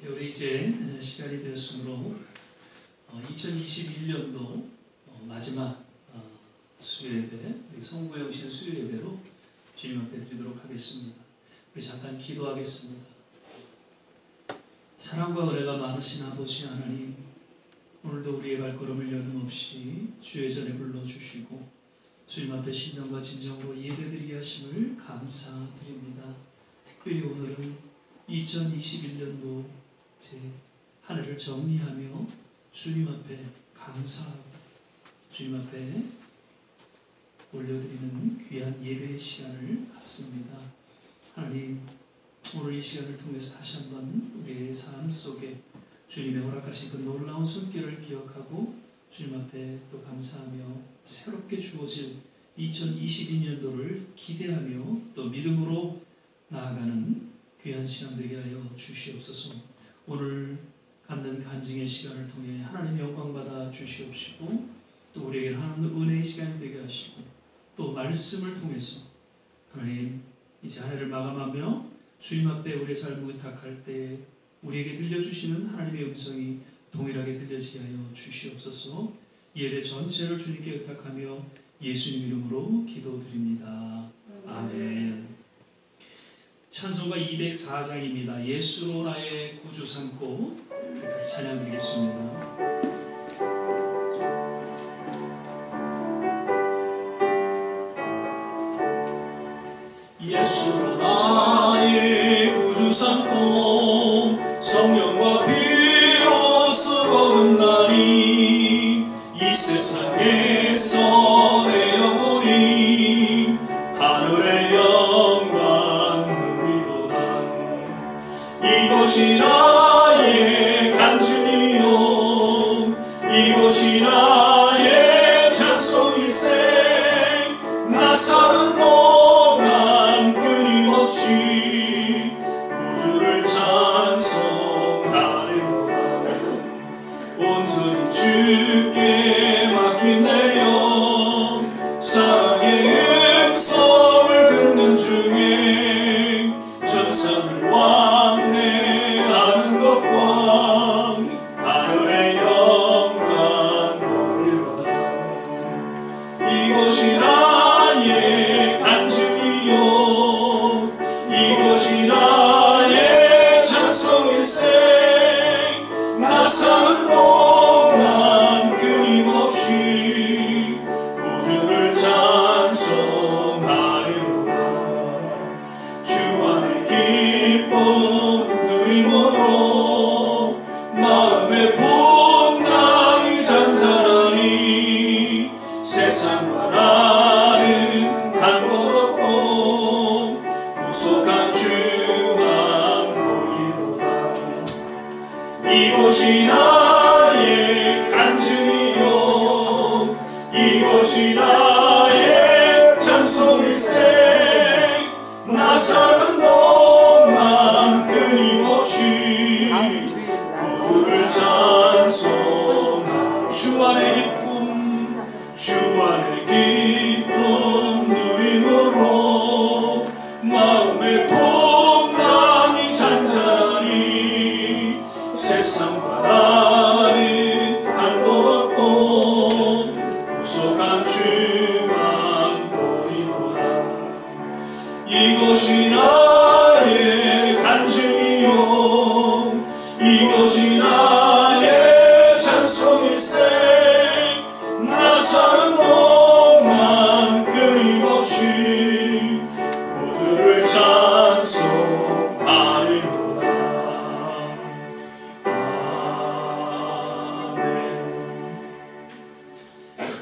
우리 이제 시간이 되었으므로 2021년도 마지막 수요예배, 우리 송구영신 수요예배로 주님 앞에 드리도록 하겠습니다. 우리 잠깐 기도하겠습니다. 사랑과 은혜가 많으신 아버지 하나님, 오늘도 우리의 발걸음을 여념없이 주의 전에 불러주시고 주님 앞에 신령과 진정으로 예배드리게 하심을 감사드립니다. 특별히 오늘은 2021년도 제 한 해를 정리하며 주님 앞에 감사하고 주님 앞에 올려드리는 귀한 예배의 시간을 갖습니다. 하나님, 오늘 이 시간을 통해서 다시 한번 우리의 삶 속에 주님의 허락하신 그 놀라운 손길을 기억하고 주님 앞에 또 감사하며 새롭게 주어질 2022년도를 기대하며 또 믿음으로 나아가는 귀한 시간 되게 하여 주시옵소서. 오늘 갖는 간증의 시간을 통해 하나님 영광받아 주시옵시고 또 우리에게 하나님의 은혜의 시간이 되게 하시고 또 말씀을 통해서 하나님 이제 한 해를 마감하며 주님 앞에 우리의 삶을 의탁할 때 우리에게 들려주시는 하나님의 음성이 동일하게 들려지게 하여 주시옵소서. 예배 전체를 주님께 의탁하며 예수님 이름으로 기도드립니다. 아멘. 찬송가 204장입니다. 예수로 나의 구주 삼고 같이 찬양드리겠습니다. 예수로 나의 구주 삼고 성령과 피로써 거듭나니 이 세상에서 내 영혼이 하늘의 영광 누리도다. 이것이 나의 간증이요 이것이 나의 찬송일생. 나 사는 동안 끊임없이 구주를 찬송하리로다. 온전히 주께 맡긴 내 영 사랑의 음성을 듣는 중에 전산을 왕래하는 것과 하늘의 영광 보리로다. 이것이 나의 간증이요 이것이 나의 찬송일생. 나 사는 동안 끊임없이 구주를 찬송하리로다. 주 안의 기쁨 누림으로 마음의 풍랑이 잔잔하니 세상과 나는 간 것 없고 구속한 주만 보이도다. 이곳이 나의 간증이요 이곳이 나의 찬송일생. 나 사는 동안 끊임없이 구주를 찬송하. 주 안의 기쁨 주 안의 기쁨 누림으로 마음의 풍랑이 잔잔하니 세상과 나는 한 것 없고 구속한 주만 보이도다. 이것이 나의 간증이요 이것이 나의 찬송일생. 나 사는 동안 끊임없이 구주를 찬송하리로다. 아멘.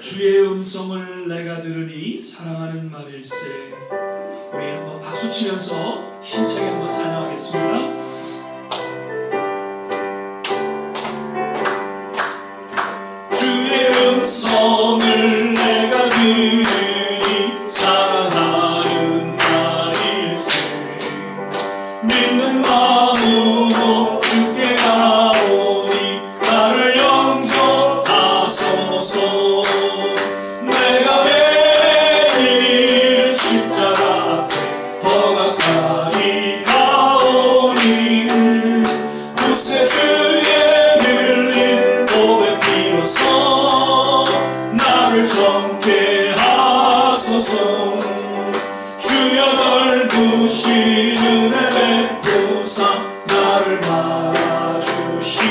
주의 음성을 내가 들으니 사랑하는 말일세. 우리 한번 박수치면서 힘차게 한번 찬양하겠습니다. 음성을 내가 들으니 사랑하는 날일세. 믿는 마음으로 주께 가오니 나를 영접하소서. 내가 매일 십자가 앞에 더 가까이 가오니 크신 은혜 베푸사 나를 말아주시고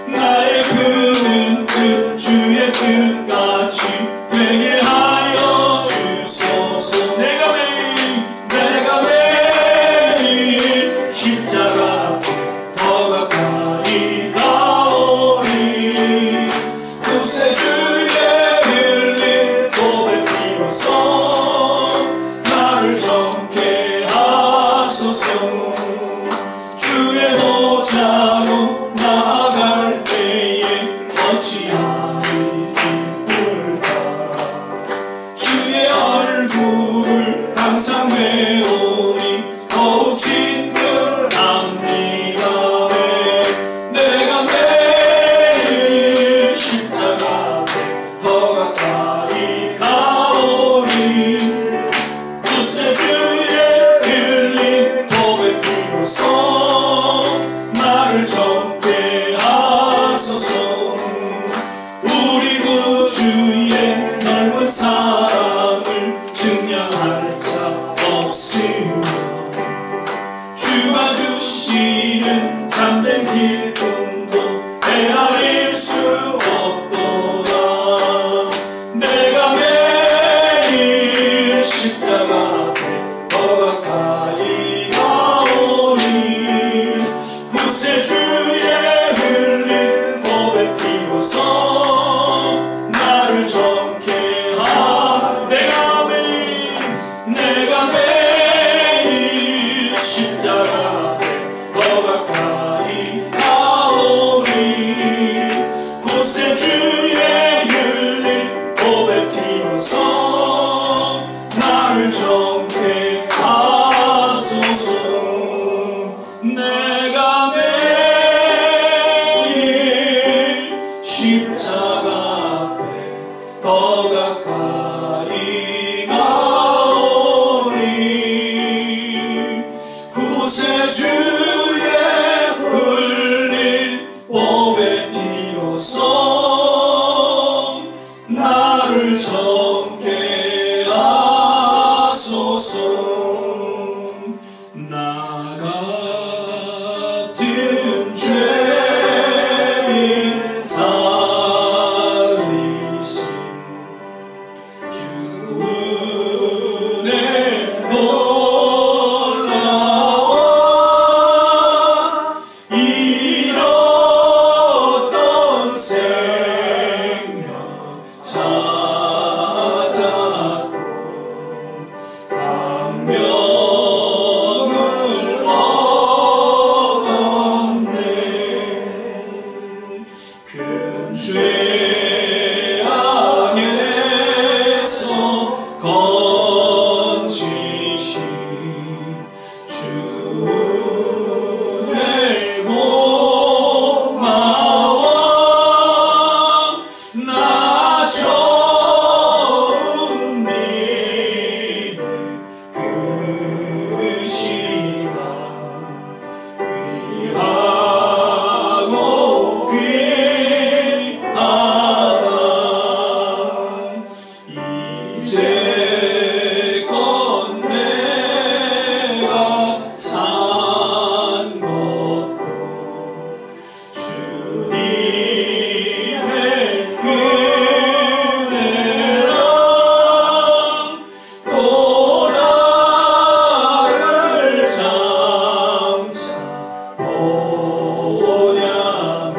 나의 그 뜻 주의 뜻같이 되게 하여 주소서. 내가 매일 십자가 앞에 더 가까이 가오리. 구세주의 흘린 보배 피로써 나를 정케 하소서. 주의 보좌로 나아갈 때에 어찌하리 기쁠까. 주의 얼굴을 항상 배우니 더욱 친근합니다. 내가 매일 십자가 앞에 더 가까이 가오리. 구세주의 흘린 보배 피로써 나를 정케 하소서. 우리 구주의 넓은 사랑을 증명할 자 없으며 주가 주시는 참된 기쁨도 헤아릴 수 없도다. 내가 매일 십자가 앞에 더 가까이 가오니. 구세주의 흘린 보배 피로써 나를 정케 내가 매일 십자가 앞에 더 가까이 가오니. 구세주의 흘린 보배 피로써 나를 정케 하소서. 내가 매일 십자가 앞에 더 가까이 가오니. 구세주의 흘린 보배 피로써 나를 정케 하소서. 나 같은 죄인 살리신 주 은혜 놀라워. 잃었던 생명 찾았고 방명을 얻었네. 큰 죄악에서 건지신 주의 고마워. 나 처음 믿은 그 시간 귀하고 귀하다. 이제껏 내가 산 것도 주님의 은혜라. 또 나를 장차 보냐면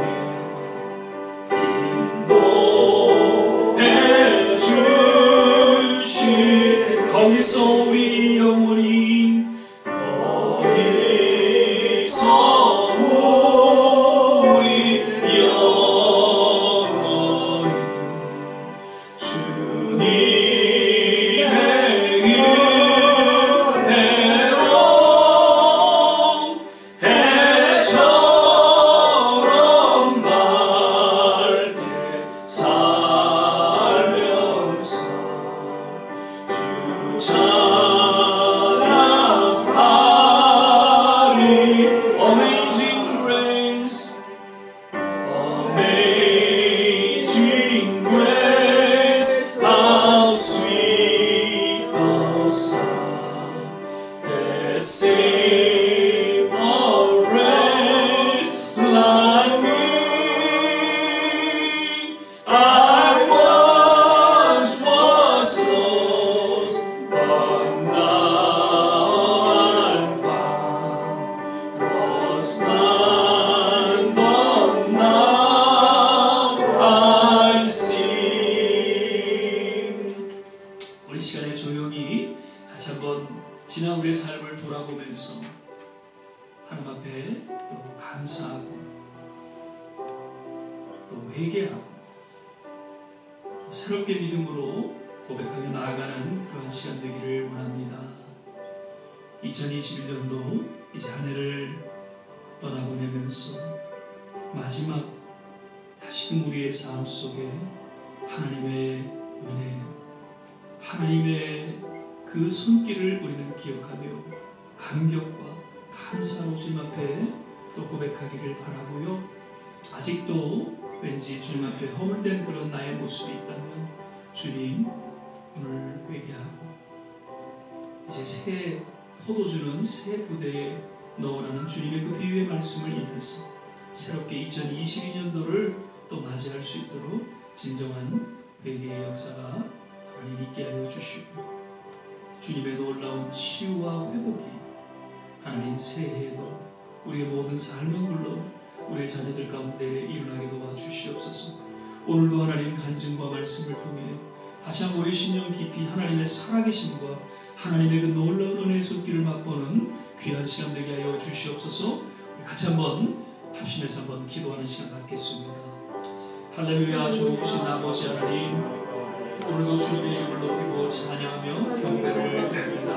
인도해 주시. 거기서 우리 영혼이 거기서 우리 영혼이 주님의 은혜로 해처럼 밝게 살면서 주 찬양하리. 어메 sing a race like me. I once was lost, but now I'm found. Was blind, but now I see. 우리 시간에 조용히 다시 한번 지난 우리의 삶을 돌아보면서 하나님 앞에 또 감사하고 또 회개하고 또 새롭게 믿음으로 고백하며 나아가는 그러한 시간 되기를 원합니다. 2021년도 이제 한 해를 떠나보내면서 마지막 다시금 우리의 삶 속에 하나님의 은혜, 하나님의 그 손길을 우리는 기억하며 감격과 감사로 주님 앞에 또 고백하기를 바라고요. 아직도 왠지 주님 앞에 허물된 그런 나의 모습이 있다면 주님 오늘 회개하고 이제 새 포도주는 새 부대에 넣으라는 주님의 그 비유의 말씀을 인해서 새롭게 2022년도를 또 맞이할 수 있도록 진정한 회개의 역사가 하나님 있게 하여 주시고 주님의 놀라운 치유와 회복이 하나님 새해에도 우리의 모든 삶은 물론 우리의 자녀들 가운데 일어나게 도와주시옵소서. 오늘도 하나님 간증과 말씀을 통해 다시 한번 우리 심령 깊이 하나님의 살아계심과 하나님의 그 놀라운 은혜의 손길을 맛보는 귀한 시간 되게 하여 주시옵소서. 같이 한번 합심해서 한번 기도하는 시간 갖겠습니다. 할렐루야. 좋으신 아버지 하나님, 오늘도 주님의 이름을 높이고 찬양하며 경배를 드립니다.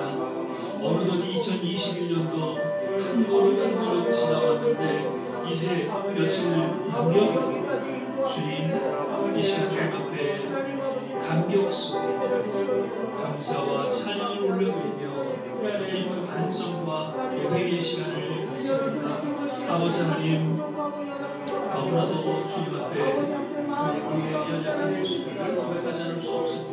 어느덧 2021년도 한 걸음 한 걸음 지나왔는데 이제 며칠 남겨두고 주님 이 시간 주님 앞에 감격 속에 감사와 찬양을 올려드리며 깊은 반성과 또 회개의 시간을 갖습니다. 아버지 하나님, 너무나도 주님 앞에 우리의 연약한 모습을 고백하지 않을 수 없습니다.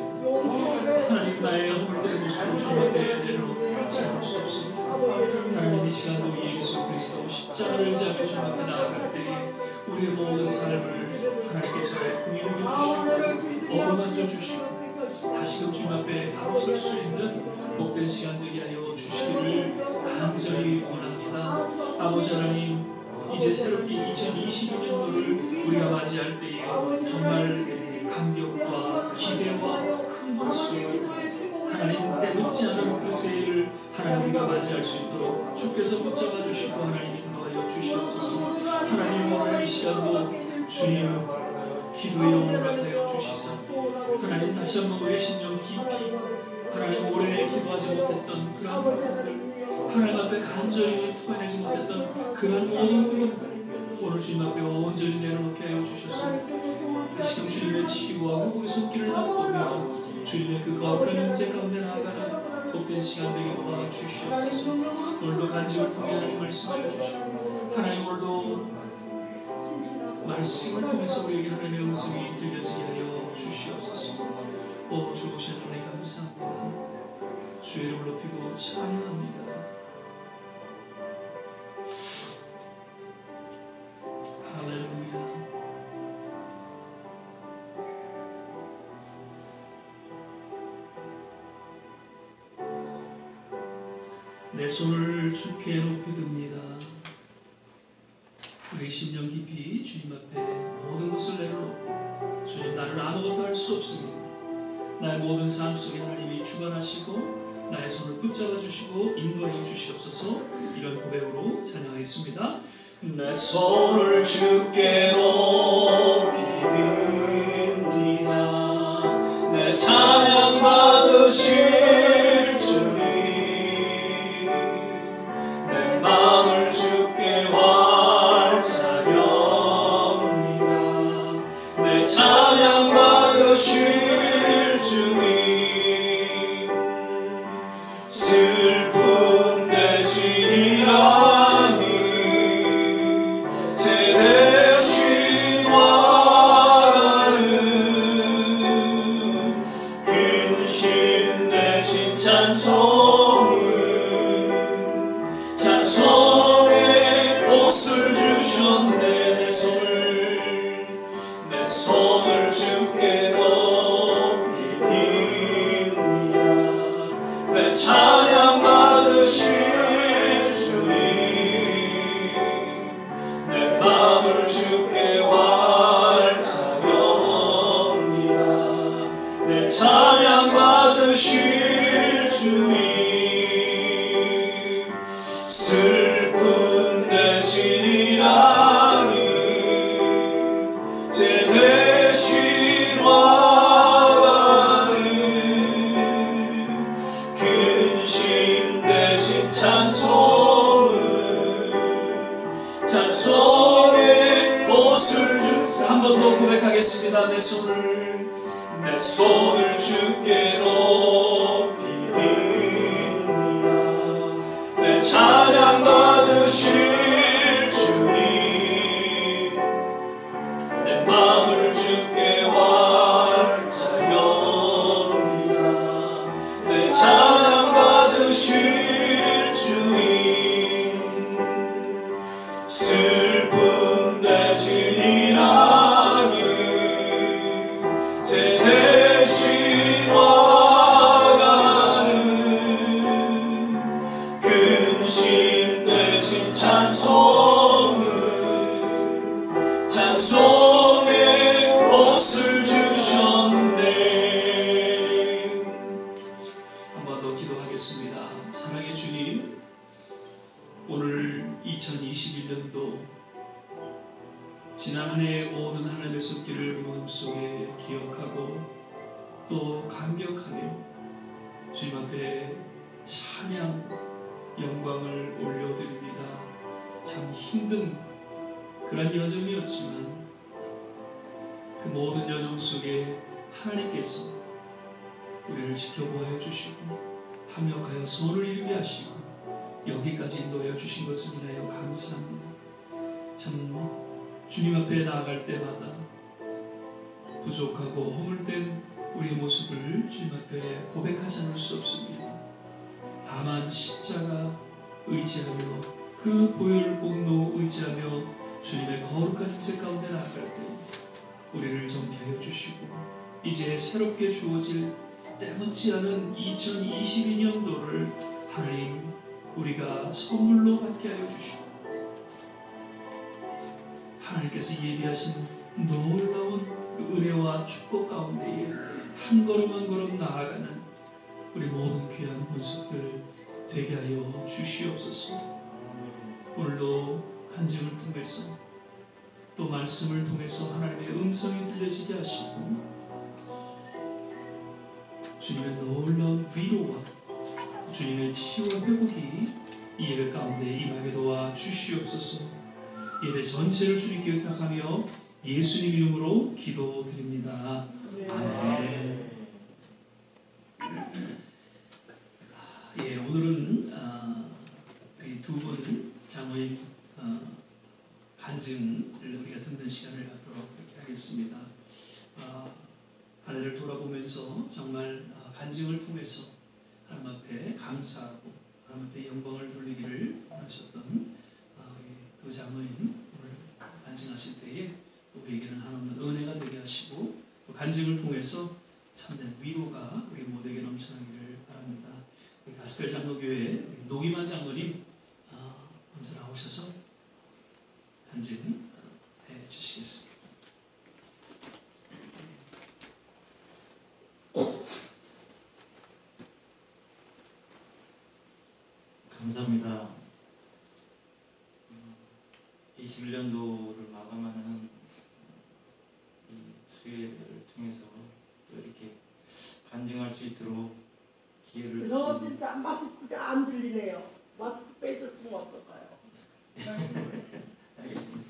하나님, 나의 허물된 모습을 주님 앞에 내려놓지 않을 수 없습니다. 하나님, 이 시간도 예수 그리스도 십자가를 지며 주님 앞에 나아갈 때에 우리의 모든 삶을 하나님께서 공인하게 주시고 어루만져 주시고 다시금 주님 앞에 바로 설 수 있는 복된 시간 되게 하여 주시기를 간절히 원합니다. 아버지 하나님, 이제 새롭게 2022년도를 우리가 맞이할 때에 정말 감격과 기대와 흥분 속에 하나님 때묻지 않은 그 새해를 하나님 우리가 맞이할 수 있도록 주께서 붙잡아 주시고 하나님 인도하여 주시옵소서. 하나님, 오늘 이 시간도 주님 기도의 영혼을 하여 주시사 하나님 다시 한번 우리의 심령 깊이 하나님 오래 기도하지 못했던 그러한 부분들, 하나님 앞에 간절히 토해내지 못했던 그러한 모든 부분들 오늘 주님 앞에 온전히 내려놓게 하여 주셔서 다시금 주님의 치유와 회복의 손길을 맛보며 주님의 그 거룩한 임재 가운데 나아가는 복된 시간 되게 도와주시옵소서. 오늘도 간증을 통해 하나님 말씀하여 주시고 하나님 오늘도 말씀을 통해서 우리에게 하나님의 음성이 들려지게 하여 주시옵소서. 오 좋으신 하나님 감사합니다. 주의 이름을 높이고 찬양합니다. 할렐루야. 내 손을 주께 높이 듭니다. 우리 심령 깊이 주님 앞에 모든 것을 내려놓고 주님, 나는 아무것도 할 수 없습니다. 나의 모든 삶 속에 하나님이 주관하시고 나의 손을 붙잡아 주시고 인도해 주시옵소서. 이런 고백으로 찬양하겠습니다. 내 손을 주께 높이 듭니다. 내 찬양 받으실 주님, 내 마음을 주께 활짝 엽니다. 내 찬양 받으실 주님, 슬픔 대신이라니 제 대신 와가는 근심 슬픔 대신이라니 제 대신 와가는 근심 대신 찬송의 옷을 주 한 번 더 고백하겠습니다. 내 손을 주께 높이 듭니다. 내 찬양 받으실 주님 내 마음을 주께 활짝 엽니다. 내 찬양 받으실 주님 슬픔 대신이라니 제 대신 와가는 근심 대신 찬송의 옷을 주셨네. 한 번 더 기도하겠습니다. 사랑의 주님, 오늘 2021년도 지난 한 해 모든 하나님의 손길을 우리 마음속에 기억하고 또 감격하며 주님 앞에 찬양 영광을 올려드립니다. 참 힘든 그런 여정이었지만 그 모든 여정 속에 하나님께서 우리를 지켜보아 주시고 합력하여 선을 이루게 하시고 여기까지 인도하여 주신 것을 인하여 감사합니다. 참 주님 앞에 나아갈 때마다 부족하고 허물된 우리의 모습을 주님 앞에 고백하지 않을 수 없습니다. 다만 십자가 의지하며 그 보혈 공로 의지하며 주님의 거룩한 임재 가운데 나아갈 때 우리를 정케 하여 주시고 이제 새롭게 주어질 때묻지 않은 2022년도를 하나님 우리가 선물로 받게 하여 주시고 하나님께서 예비하신 놀라운 그 은혜와 축복 가운데에 한 걸음 한 걸음 나아가는 우리 모든 귀한 모습들 되게 하여 주시옵소서. 오늘도 간증을 통해서 또 말씀을 통해서 하나님의 음성이 들려지게 하시고 주님의 놀라운 위로와 주님의 치유와 회복이 이 예배 가운데 임하게 도와 주시옵소서. 예배 전체를 주님께 의탁하며 예수님 이름으로 기도드립니다. 아멘. 예, 오늘은 이 두 분 장로님 간증을 우리가 듣는 시간을 갖도록 그렇게 하겠습니다. 한 해를 돌아보면서 정말 간증을 통해서 하나님 앞에 감사하고 하나님 앞에 영광을 돌리기를 원하셨던 두 장로님 오늘 간증하실 때에 우리에게는 하나님의 은혜가 되게 하시고 또 간증을 통해서 참된 위로가 우리 모두에게 넘쳐나기를 바랍니다. 가스펠 장로교회 노기만 장로님 먼저 나오셔서 간증해 주시겠습니다. 감사합니다. 21년도를 마감하는 이 수혜를 통해서 또 이렇게 간증할 수 있도록 기회를 그래서 진짜 마스크가 안 들리네요. 마스크 빼줬으면 어떨까요? 알겠습니다.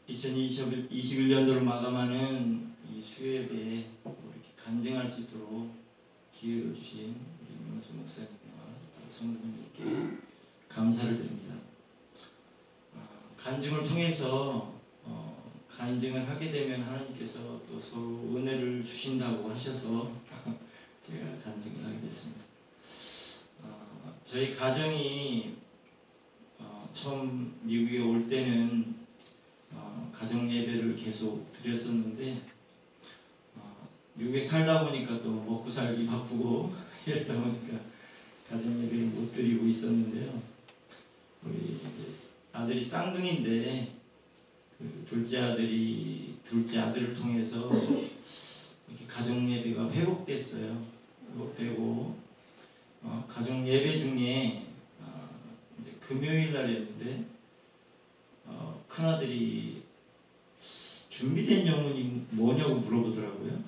2021년도를 마감하는 이 수혜배에 이렇게 간증할 수 있도록 기회를 주신 우리 명수 목사님과 성도님들께 감사를 드립니다. 간증을 통해서 간증을 하게 되면 하나님께서 또 서로 은혜를 주신다고 하셔서 제가 간증을 하게 됐습니다. 저희 가정이 처음 미국에 올 때는 가정 예배를 계속 드렸었는데 미국에 살다 보니까 또 먹고 살기 바쁘고 이러다 보니까 가정 예배를 못 드리고 있었는데요. 우리 이제 아들이 쌍둥이인데 그 둘째 아들을 통해서 이렇게 가정 예배가 회복됐어요. 회복되고 가정 예배 중에 이제 금요일 날이었는데 큰아들이 준비된 영혼이 뭐냐고 물어보더라고요.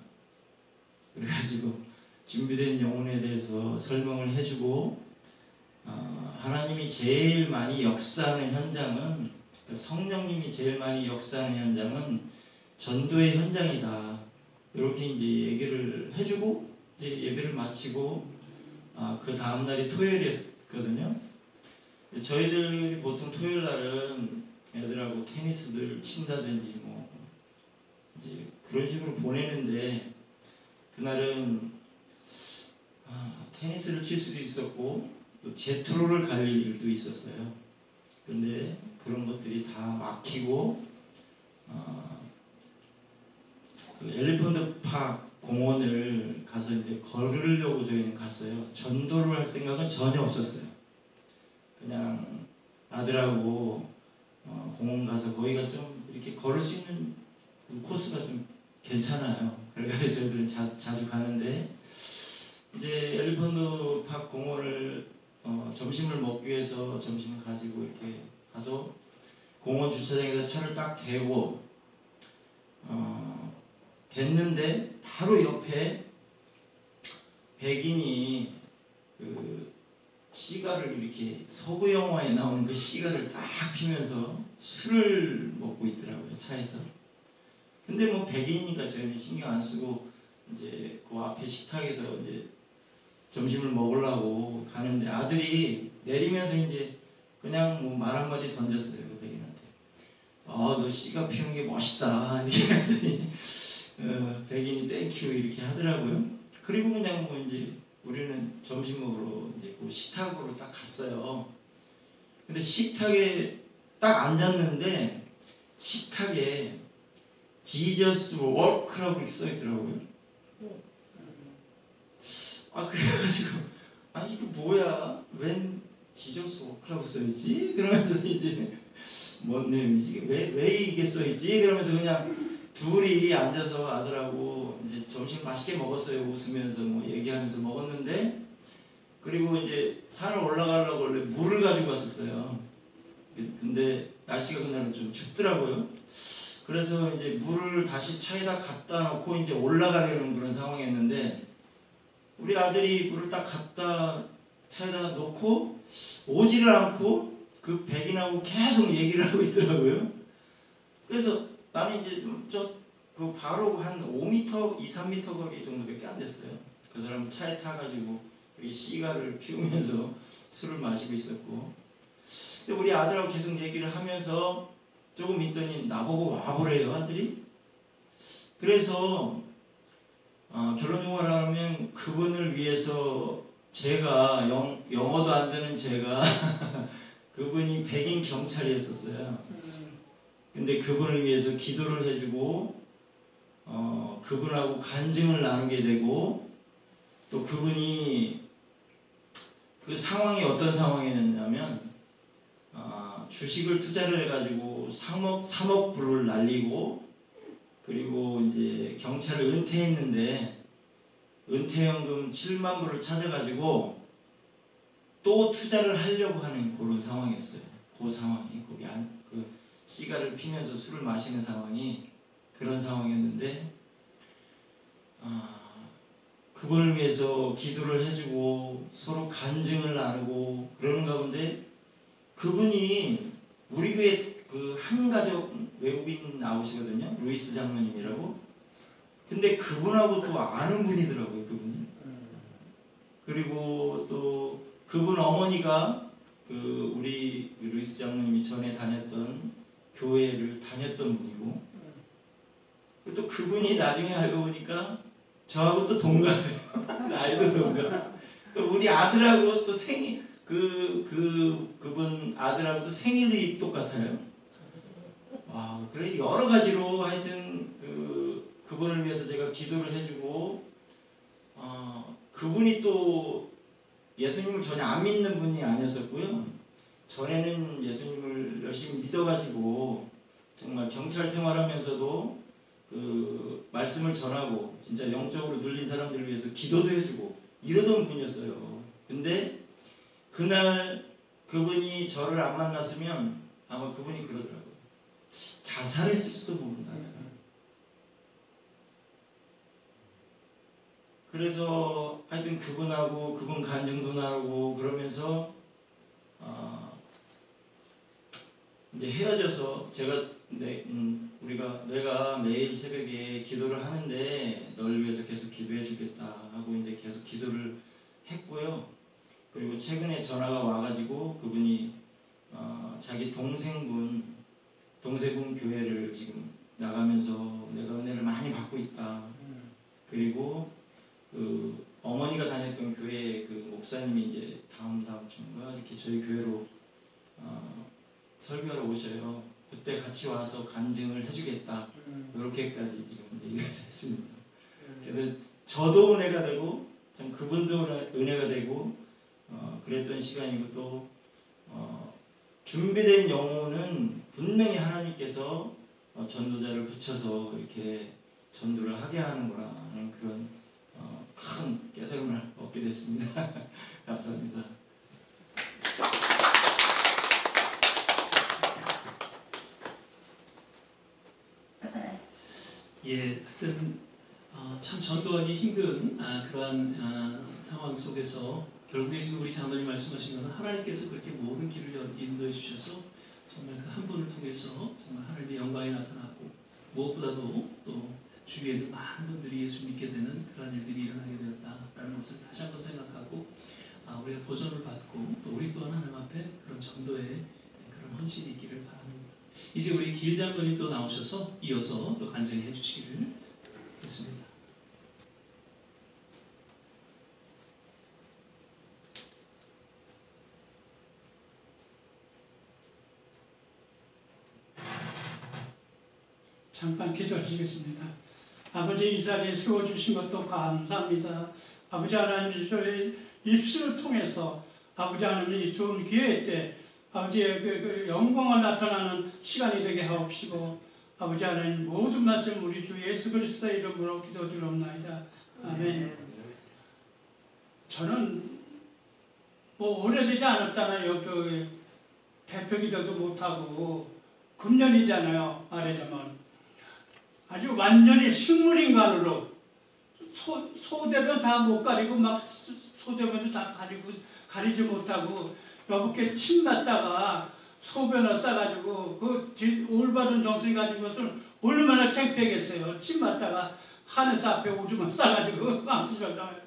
그래가지고 준비된 영혼에 대해서 설명을 해주고 하나님이 제일 많이 역사하는 현장은 성령님이 제일 많이 역사하는 현장은 전도의 현장이다. 이렇게 이제 얘기를 해주고 이제 예배를 마치고 그 다음 날이 토요일이었거든요. 저희들 보통 토요일 날은 애들하고 테니스를 친다든지 뭐 이제 그런 식으로 보내는데 그날은 테니스를 칠 수도 있었고 또 제트로를 갈 일도 있었어요. 근데 그런 것들이 다 막히고 그 엘리펀트 팍 공원을 가서 이제 걸으려고 저희는 갔어요. 전도를 할 생각은 전혀 없었어요. 그냥 아들하고 공원 가서 거기가 좀 이렇게 걸을 수 있는 코스가 좀 괜찮아요. 그래가지고 저희들은 자주 가는데 이제 엘리펀트 팍 공원을 점심을 먹기 위해서 점심을 가지고 이렇게 가서 공원 주차장에다 차를 딱 대고 됐는데 바로 옆에 백인이 그 시가를 이렇게 서구 영화에 나오는 그 시가를 딱 피면서 술을 먹고 있더라고요, 차에서. 근데 뭐 백인이니까 저희는 신경 안 쓰고 이제 그 앞에 식탁에서 이제 점심을 먹으려고 가는데 아들이 내리면서 이제 그냥 뭐 말 한마디 던졌어요, 그 백인한테. 너 시가 피우는 게 멋있다. 이렇게 했더니 백인이 땡큐 이렇게 하더라고요. 그리고 그냥 뭐 이제 우리는 점심 먹으러 이제 그 식탁으로 딱 갔어요. 근데 식탁에 딱 앉았는데 식탁에 지저스 워크라고 이렇게 써 있더라고요. 그래가지고 이게 뭐야? 웬 지저스 워크라고 써 있지? 그러면서 이제 뭔 내용이지? 왜 이게 써 있지? 그러면서 그냥 둘이 앉아서 아들하고 이제 점심 맛있게 먹었어요. 웃으면서 뭐 얘기하면서 먹었는데 그리고 이제 산을 올라가려고 원래 물을 가지고 왔었어요. 근데 날씨가 그날은 좀 춥더라고요. 그래서 이제 물을 다시 차에다 갖다 놓고 이제 올라가려는 그런 상황이었는데 우리 아들이 물을 딱 갖다 차에다 놓고 오지를 않고 그 백인하고 계속 얘기를 하고 있더라고요. 그래서 나는 이제 그 바로 한 5m, 2, 3m 거리 정도밖에 안 됐어요. 그 사람은 차에 타가지고 그게 시가를 피우면서 술을 마시고 있었고. 근데 우리 아들하고 계속 얘기를 하면서 조금 있더니 나보고 와보래요, 아들이. 그래서 결론적으로 말하면 그분을 위해서 제가 영어도 안 되는 제가 그분이 백인 경찰이었었어요. 근데 그분을 위해서 기도를 해주고 그분하고 간증을 나누게 되고 또 그분이 그 상황이 어떤 상황이었냐면 주식을 투자를 해가지고 3억 불을 날리고 그리고 이제 경찰을 은퇴했는데 은퇴연금 7만 불을 찾아가지고 또 투자를 하려고 하는 그런 상황이었어요. 그 상황이 거기 그 시가를 피면서 술을 마시는 상황이 그런 상황이었는데 그분을 위해서 기도를 해주고 서로 간증을 나누고 그러는 가운데 그분이 우리 교회 그 한 가족 외국인 나오시거든요. 루이스 장로님이라고. 근데 그분하고 또 아는 분이더라고요, 그분이. 그리고 또 그분 어머니가 그 우리 루이스 장로님이 전에 다녔던 교회를 다녔던 분이고 또 그분이 나중에 알고 보니까 저하고 또 동갑이에요. 나이도 동갑. 또 우리 아들하고 또 생일 그분 아들하고도 생일이 똑같아요. 그래 여러 가지로 하여튼 그분을 위해서 제가 기도를 해주고 그분이 또 예수님을 전혀 안 믿는 분이 아니었었고요. 전에는 예수님을 열심히 믿어가지고 정말 경찰 생활하면서도 그 말씀을 전하고 진짜 영적으로 눌린 사람들을 위해서 기도도 해주고 이러던 분이었어요. 근데 그날 그분이 저를 안 만났으면 아마 그분이 그러더라고요. 자살했을 수도 모른다. 그래서 하여튼 그분하고 그분 간증도 나누고 그러면서 이제 헤어져서 제가 내가 매일 새벽에 기도를 하는데 널 위해서 계속 기도해 주겠다 하고 이제 계속 기도를 했고요. 그리고 최근에 전화가 와가지고 그분이 자기 동생분 교회를 지금 나가면서 내가 은혜를 많이 받고 있다. 그리고 그 어머니가 다녔던 교회 그 목사님이 이제 다음 주인가 이렇게 저희 교회로 설교하러 오셔요. 그때 같이 와서 간증을 해주겠다. 이렇게까지 지금 얘기가 됐습니다. 그래서 저도 은혜가 되고 참 그분도 은혜가 되고 그랬던 시간이고 또 준비된 영혼은 분명히 하나님께서 전도자를 붙여서 이렇게 전도를 하게 하는구나 하는 그런 큰 깨달음을 얻게 됐습니다. 감사합니다. 예, 하여튼 참 전도하기 힘든 그러한 상황 속에서 결국에 지금 우리 장로님 말씀하신 것은 하나님께서 그렇게 모든 길을 인도해 주셔서 정말 그 한 분을 통해서 정말 하나님의 영광이 나타났고 무엇보다도 또 주위에 있는 많은 분들이 예수 믿게 되는 그런 일들이 일어나게 되었다라는 것을 다시 한번 생각하고 우리가 도전을 받고 또 우리 또한 하나님 앞에 그런 전도의 그런 헌신이 있기를 바랍니다. 이제 우리 길장로님 또 나오셔서 이어서 또 간증해 주시기를 했습니다. 잠깐 기도하시겠습니다. 아버지 이 자리에 세워주신 것도 감사합니다. 아버지 하나님 저희 입술을 통해서 아버지 하나님 이 좋은 기회 때 아버지의 그 영광을 나타나는 시간이 되게 하옵시고 아버지 하나님 모든 말씀 우리 주 예수 그리스도의 이름으로 기도드리옵나이다. 아멘. 저는 뭐 오래되지 않았잖아요. 그 대표기도도 못하고 금년이잖아요. 말하자면 아주 완전히 식물인간으로 소대변 다 못 가리고 막 소대변도 다 가리지 못하고 여보께 침 맞다가 소변을 싸가지고 그 올바른 정신이 가진 것은 얼마나 창피하겠어요. 침 맞다가 하늘사 앞에 오줌을 싸가지고 망치를 당해요.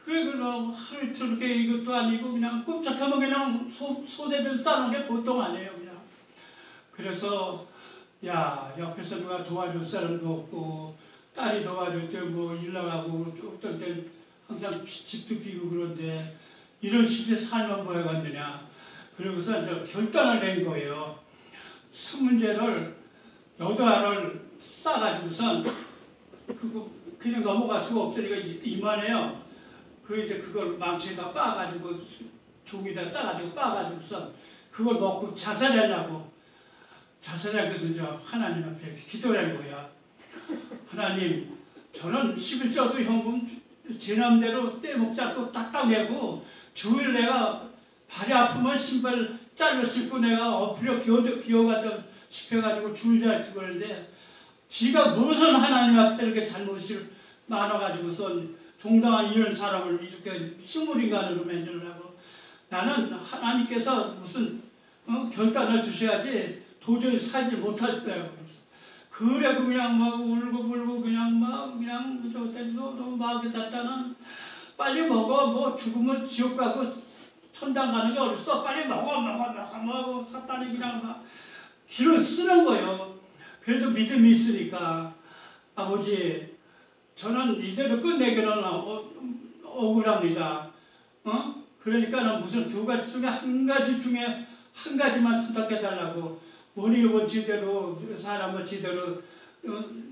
그래 그럼 하루 이틀 이렇게 이것도 아니고 그냥 꼼짝하면 그냥 소대변 싸는 게 보통 아니에요. 그냥. 그래서 야 옆에서 누가 도와줄 사람도 없고 딸이 도와줄 때 뭐 일 나가고 어떤 때는 항상 집도 비고 그런데 이런 시세 살면 뭐해갔느냐. 그러고서 이제 결단을 낸 거예요. 20개를 8알을 싸가지고선 그거 그냥 넘어갈 수가 없으니까 이만해요. 그 이제 그걸 망치에다 빻아가지고 종이다 싸가지고 빻아가지고선 그걸 먹고 자살하려고 자살하고서 이제 하나님 앞에 기도를 한 거야. 하나님, 저는 11조도 현금 제 맘대로 떼목 잡고 딱딱 내고 주일 내가 발이 아프면 신발 잘라 신고 내가 엎드려 기어가서 씹혀가지고 줄 잡고 그러는데 지가 무슨 하나님 앞에 이렇게 잘못을 많아가지고서 종당한 이런 사람을 이렇게 식물인간으로 만들려고 나는 하나님께서 무슨 결단을 주셔야지 도저히 살지 못할 때요. 그래 그냥 막 울고 그냥 저때도 너무 마음이 샀다는 빨리 먹어 뭐 죽으면 지옥 가고 천당 가는 게 어딨어 빨리 먹어 샀다니 그냥 막 길을 쓰는 거예요. 그래도 믿음이 있으니까 아버지 저는 이대로 끝내기는 억울합니다. 그러니까 무슨 두 가지 중에 한 가지만 선택해달라고 우리 원칙대로 사람을 제대로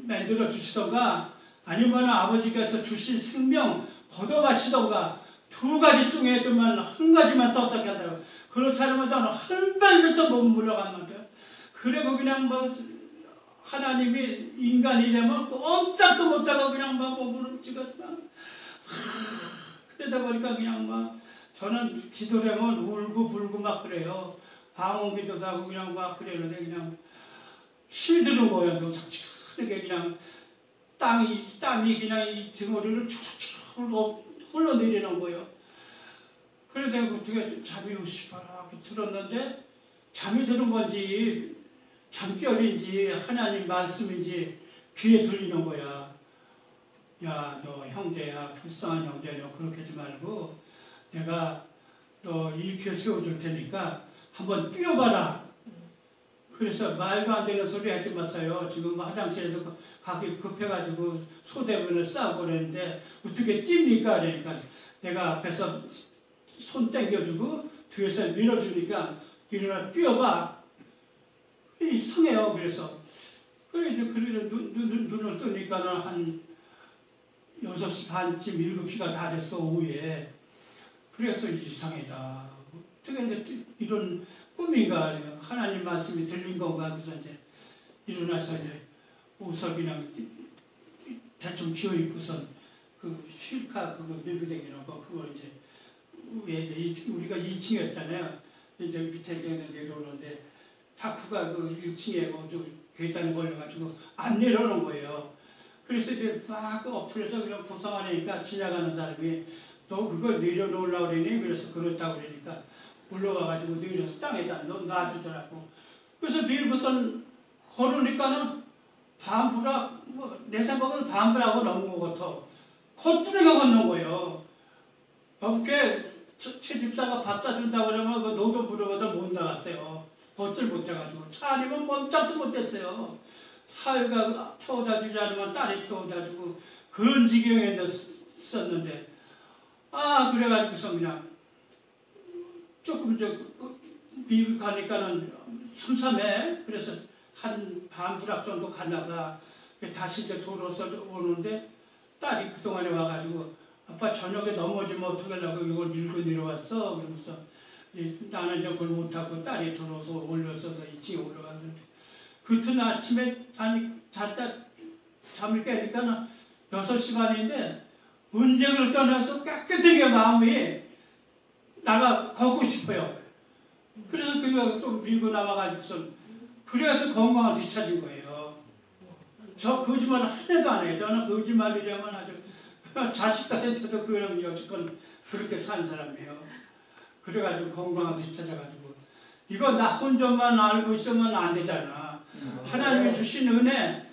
만들어 주시던가 아니면 아버지께서 주신 생명 걷어가시던가 두 가지 중에 정말 한 가지만 선택한다고. 그렇지 않으면 저는 한 발도 못 물러갔는데 그리고 그냥 뭐 하나님이 인간이 되면 꼼짝도 못하고 그냥 막 몸을 찍었다. 그래 그러다 보니까 그냥 막 저는 기도를 하면 울고 불고 막 그래요. 방언기도도 하고 그냥 막 그러는데 그냥 힘이 드는 거예요. 또 작지하게 그냥 땀이 그냥 이 등허리를 축축축 흘러내리는 거예요. 그래서 어떻게 잠이 오고 싶어라 이렇게 들었는데 잠이 드는 건지 잠결인지 하나님 말씀인지 귀에 들리는 거야. 야, 너 형제야, 불쌍한 형제야, 너 그렇게 하지 말고 내가 너 일으켜 세워줄 테니까 한번 뛰어봐라. 그래서 말도 안 되는 소리 하지 마세요. 지금 화장실에서 가기 급해가지고 소대문을 싸고 그랬는데 어떻게 뜁니까? 그러니까 내가 앞에서 손 땡겨주고 뒤에서 밀어주니까 일어나 뛰어봐. 이상해요. 그래서 눈을 뜨니까는 한 6시 반쯤 7시가 다 됐어 오후에. 그래서 이상하다. 어떻게 이런 꿈인가 하나님 말씀이 들린 건가. 그래서 이제 일어나서 이제 옷을 그냥 대충 쥐어 입고선 그 휠카 그거 밀고 다니는 거 그걸 이제 우리가 2층이었잖아요. 이제 밑에 이제 내려오는데 파크가 그 1층에 좀 계단에 걸려가지고 안 내려오는 거예요. 그래서 이제 막 어플에서 그냥 고상하니까 지나가는 사람이 너 그거 내려놓으려고 그러니? 그래서 그렇다고 그러니까 올라와가지고 내려서 땅에다 놔주더라고. 그래서 뒤로선 걸으니까는 반부락, 내 생각은 반부락하고 넘은 것 같아. 콧뚜리가 걷는 거예요. 어떻게 최 집사가 밥 사준다고 그러면 그 노도 부르면서 못 나갔어요. 걷질 못해가지고. 차 아니면 꼼짝도 못했어요. 사위가 태워다 주지 않으면 딸이 태워다 주고 그런 지경에 썼는데 그래가지고서 그냥 조금 미국 가니까는 삼삼해. 그래서 한 반부락 정도 가다가 다시 이제 돌아서 오는데 딸이 그동안에 와가지고 아빠 저녁에 넘어지면 어떡하려고 이걸 밀고 내려왔어. 그러면서 나는 이제 그걸 못하고 딸이 들어서 올려서서 2층에 올라갔는데 그 이튿 아침에 잤다 잠을 깨니까 6시 반인데 언쟁을 떠나서 깨끗하게 마음이 나가 걷고 싶어요. 그래서 그가 또 밀고 나와가지고서 그래서 건강을 되찾은 거예요. 저 거짓말 하나도 안 해요. 저는 거짓말이라면 아주 자식들한테도 그런 여지껏 그렇게 산 사람이에요. 그래가지고 건강을 되찾아가지고 이거 나 혼자만 알고 있으면 안 되잖아. 하나님이 주신 은혜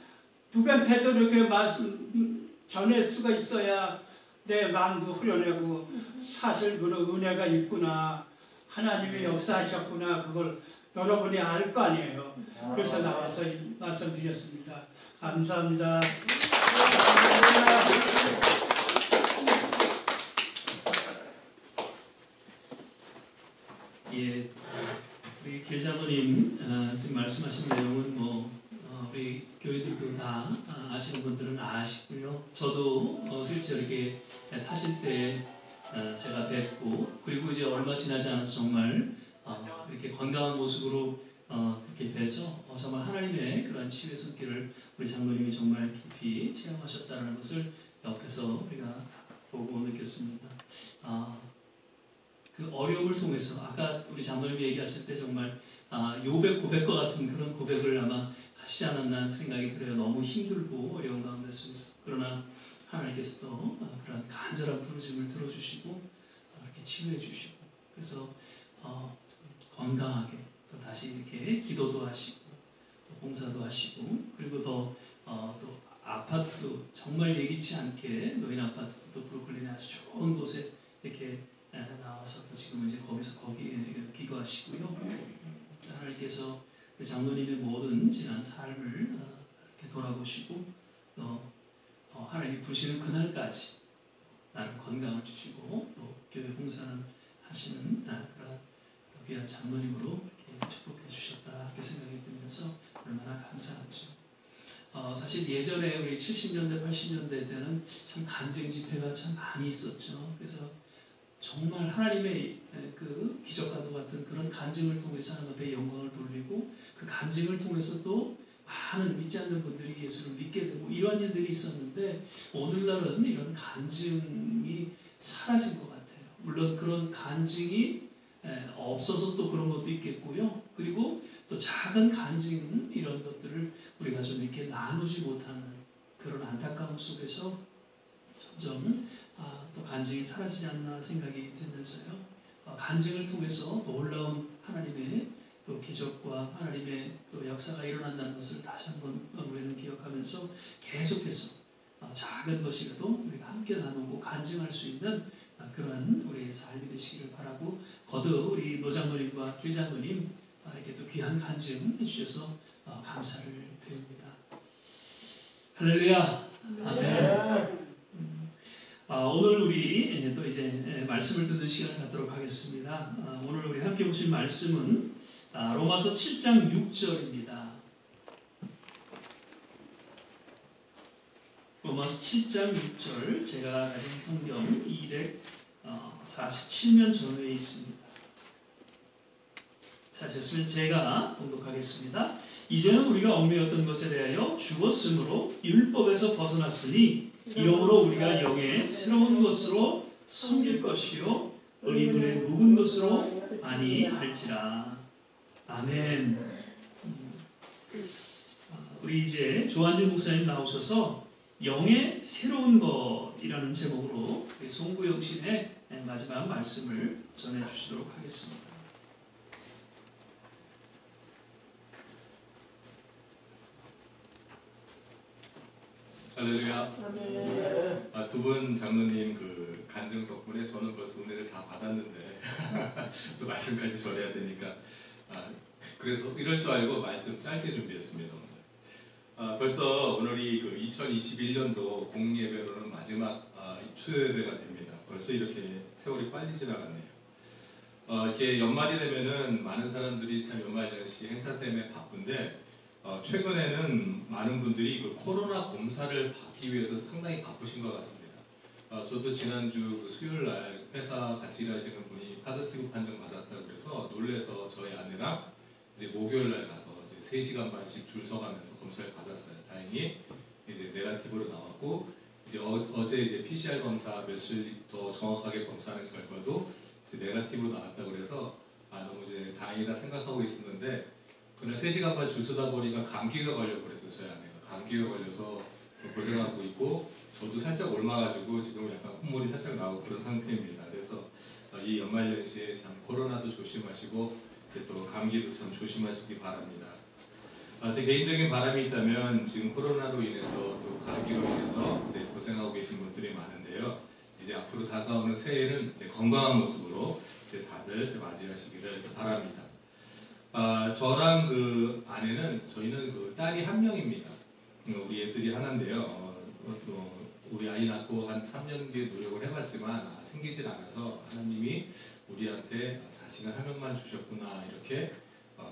누구한테도 이렇게 말씀 전할 수가 있어야 내 마음도 후련하고 사실 그런 은혜가 있구나. 하나님이 역사하셨구나. 그걸 여러분이 알 거 아니에요. 그래서 나와서 말씀드렸습니다. 감사합니다. 예, 우리 계장모님 지금 말씀하신 내용은 우리 교회들도 다 아시는 분들은 아시고요. 저도 실제 이렇게 타실 때 제가 뵙고 그리고 이제 얼마 지나지 않아서 정말 이렇게 건강한 모습으로 그렇게 뵈서 정말 하나님의 그러한 치유의 손길을 우리 장로님이 정말 깊이 체험하셨다는 것을 옆에서 우리가 보고 느꼈습니다. 그 어려움을 통해서 아까 우리 장로님이 얘기하실 때 정말 욥의 고백과 같은 그런 고백을 아마 하시지 않았나 생각이 들어요. 너무 힘들고 어려운 가운데 속에서. 그러나 하나님께서도 그런 간절한 부르심을 들어주시고 이렇게 치유해 주시고 그래서 건강하게 또 다시 이렇게 기도도 하시고 또 봉사도 하시고 그리고 또 아파트도 정말 예기치 않게 노인 아파트도 또 브루클린에 아주 좋은 곳에 이렇게 나와서 또 지금 이제 거기 기거하시고요. 하나님께서 장로님의 모든 지난 삶을 이렇게 돌아보시고 또 하나님이 부르시는 그날까지 나는 건강을 주시고 또 교회 봉사는 하시는 그런 귀한 장로님으로 이렇게 축복해 주셨다 이렇게 생각이 들면서 얼마나 감사하죠. 사실 예전에 우리 70년대 80년대 때는 참 간증 집회가 참 많이 있었죠. 그래서 정말 하나님의 그 기적과도 같은 그런 간증을 통해서 하나님 앞에 영광을 돌리고 그 간증을 통해서 또 많은 믿지 않는 분들이 예수를 믿게 되고 이러한 일들이 있었는데 오늘날은 이런 간증이 사라진 것 같아요. 그런 간증이 없어서 또 그런 것도 있겠고요. 그리고 또 작은 간증 이런 것들을 우리가 좀 이렇게 나누지 못하는 그런 안타까움 속에서 점점 또 간증이 사라지지 않나 생각이 들면서요. 간증을 통해서 놀라운 하나님의 또 기적과 하나님의 또 역사가 일어난다는 것을 다시 한번 우리는 기억하면서 계속해서 작은 것이라도 우리가 함께 나누고 간증할 수 있는 그러한 우리의 삶이 되시기를 바라고, 거듭 우리 노장로님과 길장로님 이렇게 또 귀한 간증 해주셔서 감사를 드립니다. 할렐루야. 아멘. 오늘 우리 또 이제 말씀을 듣는 시간을 갖도록 하겠습니다. 오늘 우리 함께 보실 말씀은 로마서 7장 6절입니다. 로마서 7장 6절, 제가 가진 성경 247면 전후에 있습니다. 찾으셨으면 제가 봉독하겠습니다. 이제는 우리가 얽매였던 것에 대하여 죽었으므로 율법에서 벗어났으니 이러므로 우리가 영의 새로운 것으로 섬길 것이요 의문의 묵은 것으로 아니할지라. 아멘. 우리 이제 조한진 목사님 나오셔서 영의 새로운 것이라는 제목으로 송구영신의 마지막 말씀을 전해주시도록 하겠습니다. 할렐루야. 두 분 장로님 그 간증 덕분에 저는 벌써 은혜를 다 받았는데 또 말씀까지 전해야 되니까 그래서 이럴 줄 알고 말씀 짧게 준비했습니다. 오늘. 벌써 오늘이 그 2021년도 공예배로는 마지막 추예배가 됩니다. 벌써 이렇게 세월이 빨리 지나갔네요. 이렇게 연말이 되면은 많은 사람들이 참 연말연시 행사 때문에 바쁜데 최근에는 많은 분들이 그 코로나 검사를 받기 위해서 상당히 바쁘신 것 같습니다. 저도 지난주 그 수요일 날 회사 같이 일하시는 분이 파지티브 판정 받았다고 그래서 놀래서 저희 아내랑 이제 목요일 날 가서 이제 3시간 반씩 줄 서가면서 검사를 받았어요. 다행히 이제 네거티브로 나왔고, 이제 어제 이제 PCR 검사 며칠 더 정확하게 검사하는 결과도 이제 네거티브 나왔다고 그래서 너무 이제 다행이다 생각하고 있었는데, 그날 3시간 반 줄 서다 보니까 감기가 걸려버렸어요. 저희 아내가 감기가 걸려서 고생하고 있고, 저도 살짝 옮아가지고 지금 약간 콧물이 살짝 나오고 그런 상태입니다. 그래서 이 연말연시에 참 코로나도 조심하시고 이제 또 감기도 참 조심하시기 바랍니다. 제 개인적인 바람이 있다면 지금 코로나로 인해서 또 감기로 인해서 이제 고생하고 계신 분들이 많은데요. 이제 앞으로 다가오는 새해는 이제 건강한 모습으로 이제 다들 이제 맞이하시기를 바랍니다. 저랑 그 아내는 저희는 그 딸이 한 명입니다. 우리 예슬이 하나인데요. 우리 아이 낳고 한 3년 뒤에 노력을 해봤지만 생기질 않아서 하나님이 우리한테 자식을 한 명만 주셨구나 이렇게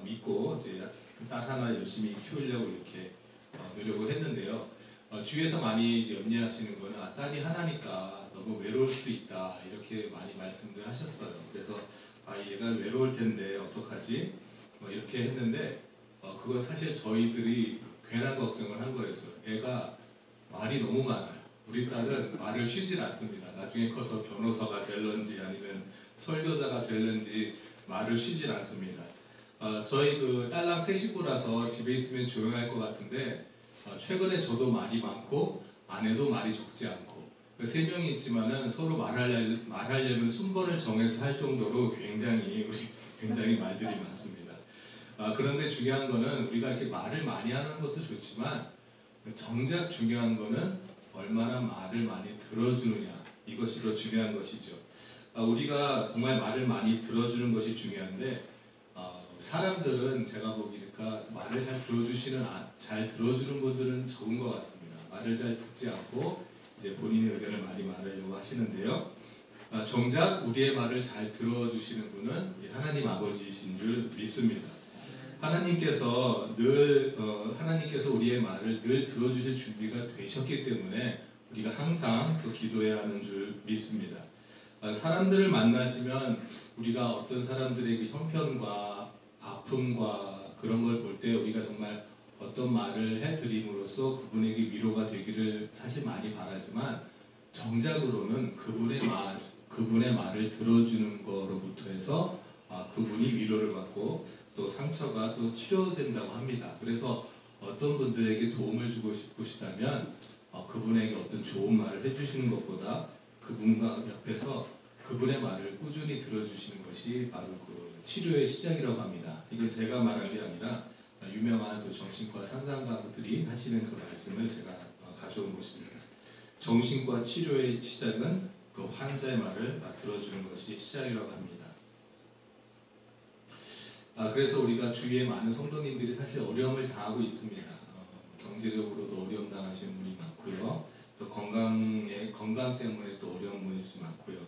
믿고 이제 딸 하나 열심히 키우려고 이렇게 노력을 했는데요. 주위에서 많이 이제 염려하시는 거는 딸이 하나니까 너무 외로울 수도 있다 이렇게 많이 말씀들 하셨어요. 그래서 얘가 외로울 텐데 어떡하지? 이렇게 했는데 그건 사실 저희들이 괜한 걱정을 한 거였어요. 애가 말이 너무 많아요. 우리 딸은 말을 쉬질 않습니다. 나중에 커서 변호사가 될런지 아니면 설교자가 될런지 말을 쉬질 않습니다. 저희 그 딸랑 세 식구라서 집에 있으면 조용할 것 같은데 최근에 저도 말이 많고 아내도 말이 적지 않고 세 명이 있지만은 서로 말하려면 순번을 정해서 할 정도로 굉장히 말들이 많습니다. 그런데 중요한 거는 우리가 이렇게 말을 많이 하는 것도 좋지만 정작 중요한 거는 얼마나 말을 많이 들어주느냐 이것이 더 중요한 것이죠. 우리가 정말 말을 많이 들어주는 것이 중요한데 사람들은 제가 보기니까 말을 잘 들어주는 분들은 적은 것 같습니다. 말을 잘 듣지 않고 이제 본인의 의견을 많이 말하려고 하시는데요. 정작 우리의 말을 잘 들어주시는 분은 우리 하나님 아버지이신 줄 믿습니다. 하나님께서 우리의 말을 늘 들어주실 준비가 되셨기 때문에 우리가 항상 또 기도해야 하는 줄 믿습니다. 사람들을 만나시면 우리가 어떤 사람들의 그 형편과 아픔과 그런 걸 볼 때 우리가 정말 어떤 말을 해드림으로써 그분에게 위로가 되기를 사실 많이 바라지만 정작으로는 그분의 그분의 말을 들어주는 거로부터 해서 그분이 위로를 받고 또 상처가 또 치료된다고 합니다. 그래서 어떤 분들에게 도움을 주고 싶으시다면 그분에게 어떤 좋은 말을 해주시는 것보다 그분과 옆에서 그분의 말을 꾸준히 들어주시는 것이 바로 그 치료의 시작이라고 합니다. 이건 제가 말한 게 아니라 유명한 또 정신과 상담가들이 하시는 그 말씀을 제가 가져온 것입니다. 정신과 치료의 시작은 그 환자의 말을 들어주는 것이 시작이라고 합니다. 그래서 우리가 주위에 많은 성도님들이 사실 어려움을 당하고 있습니다. 경제적으로도 어려움 당하시는 분이 많고요. 또 건강 때문에 또 어려운 분이 많고요.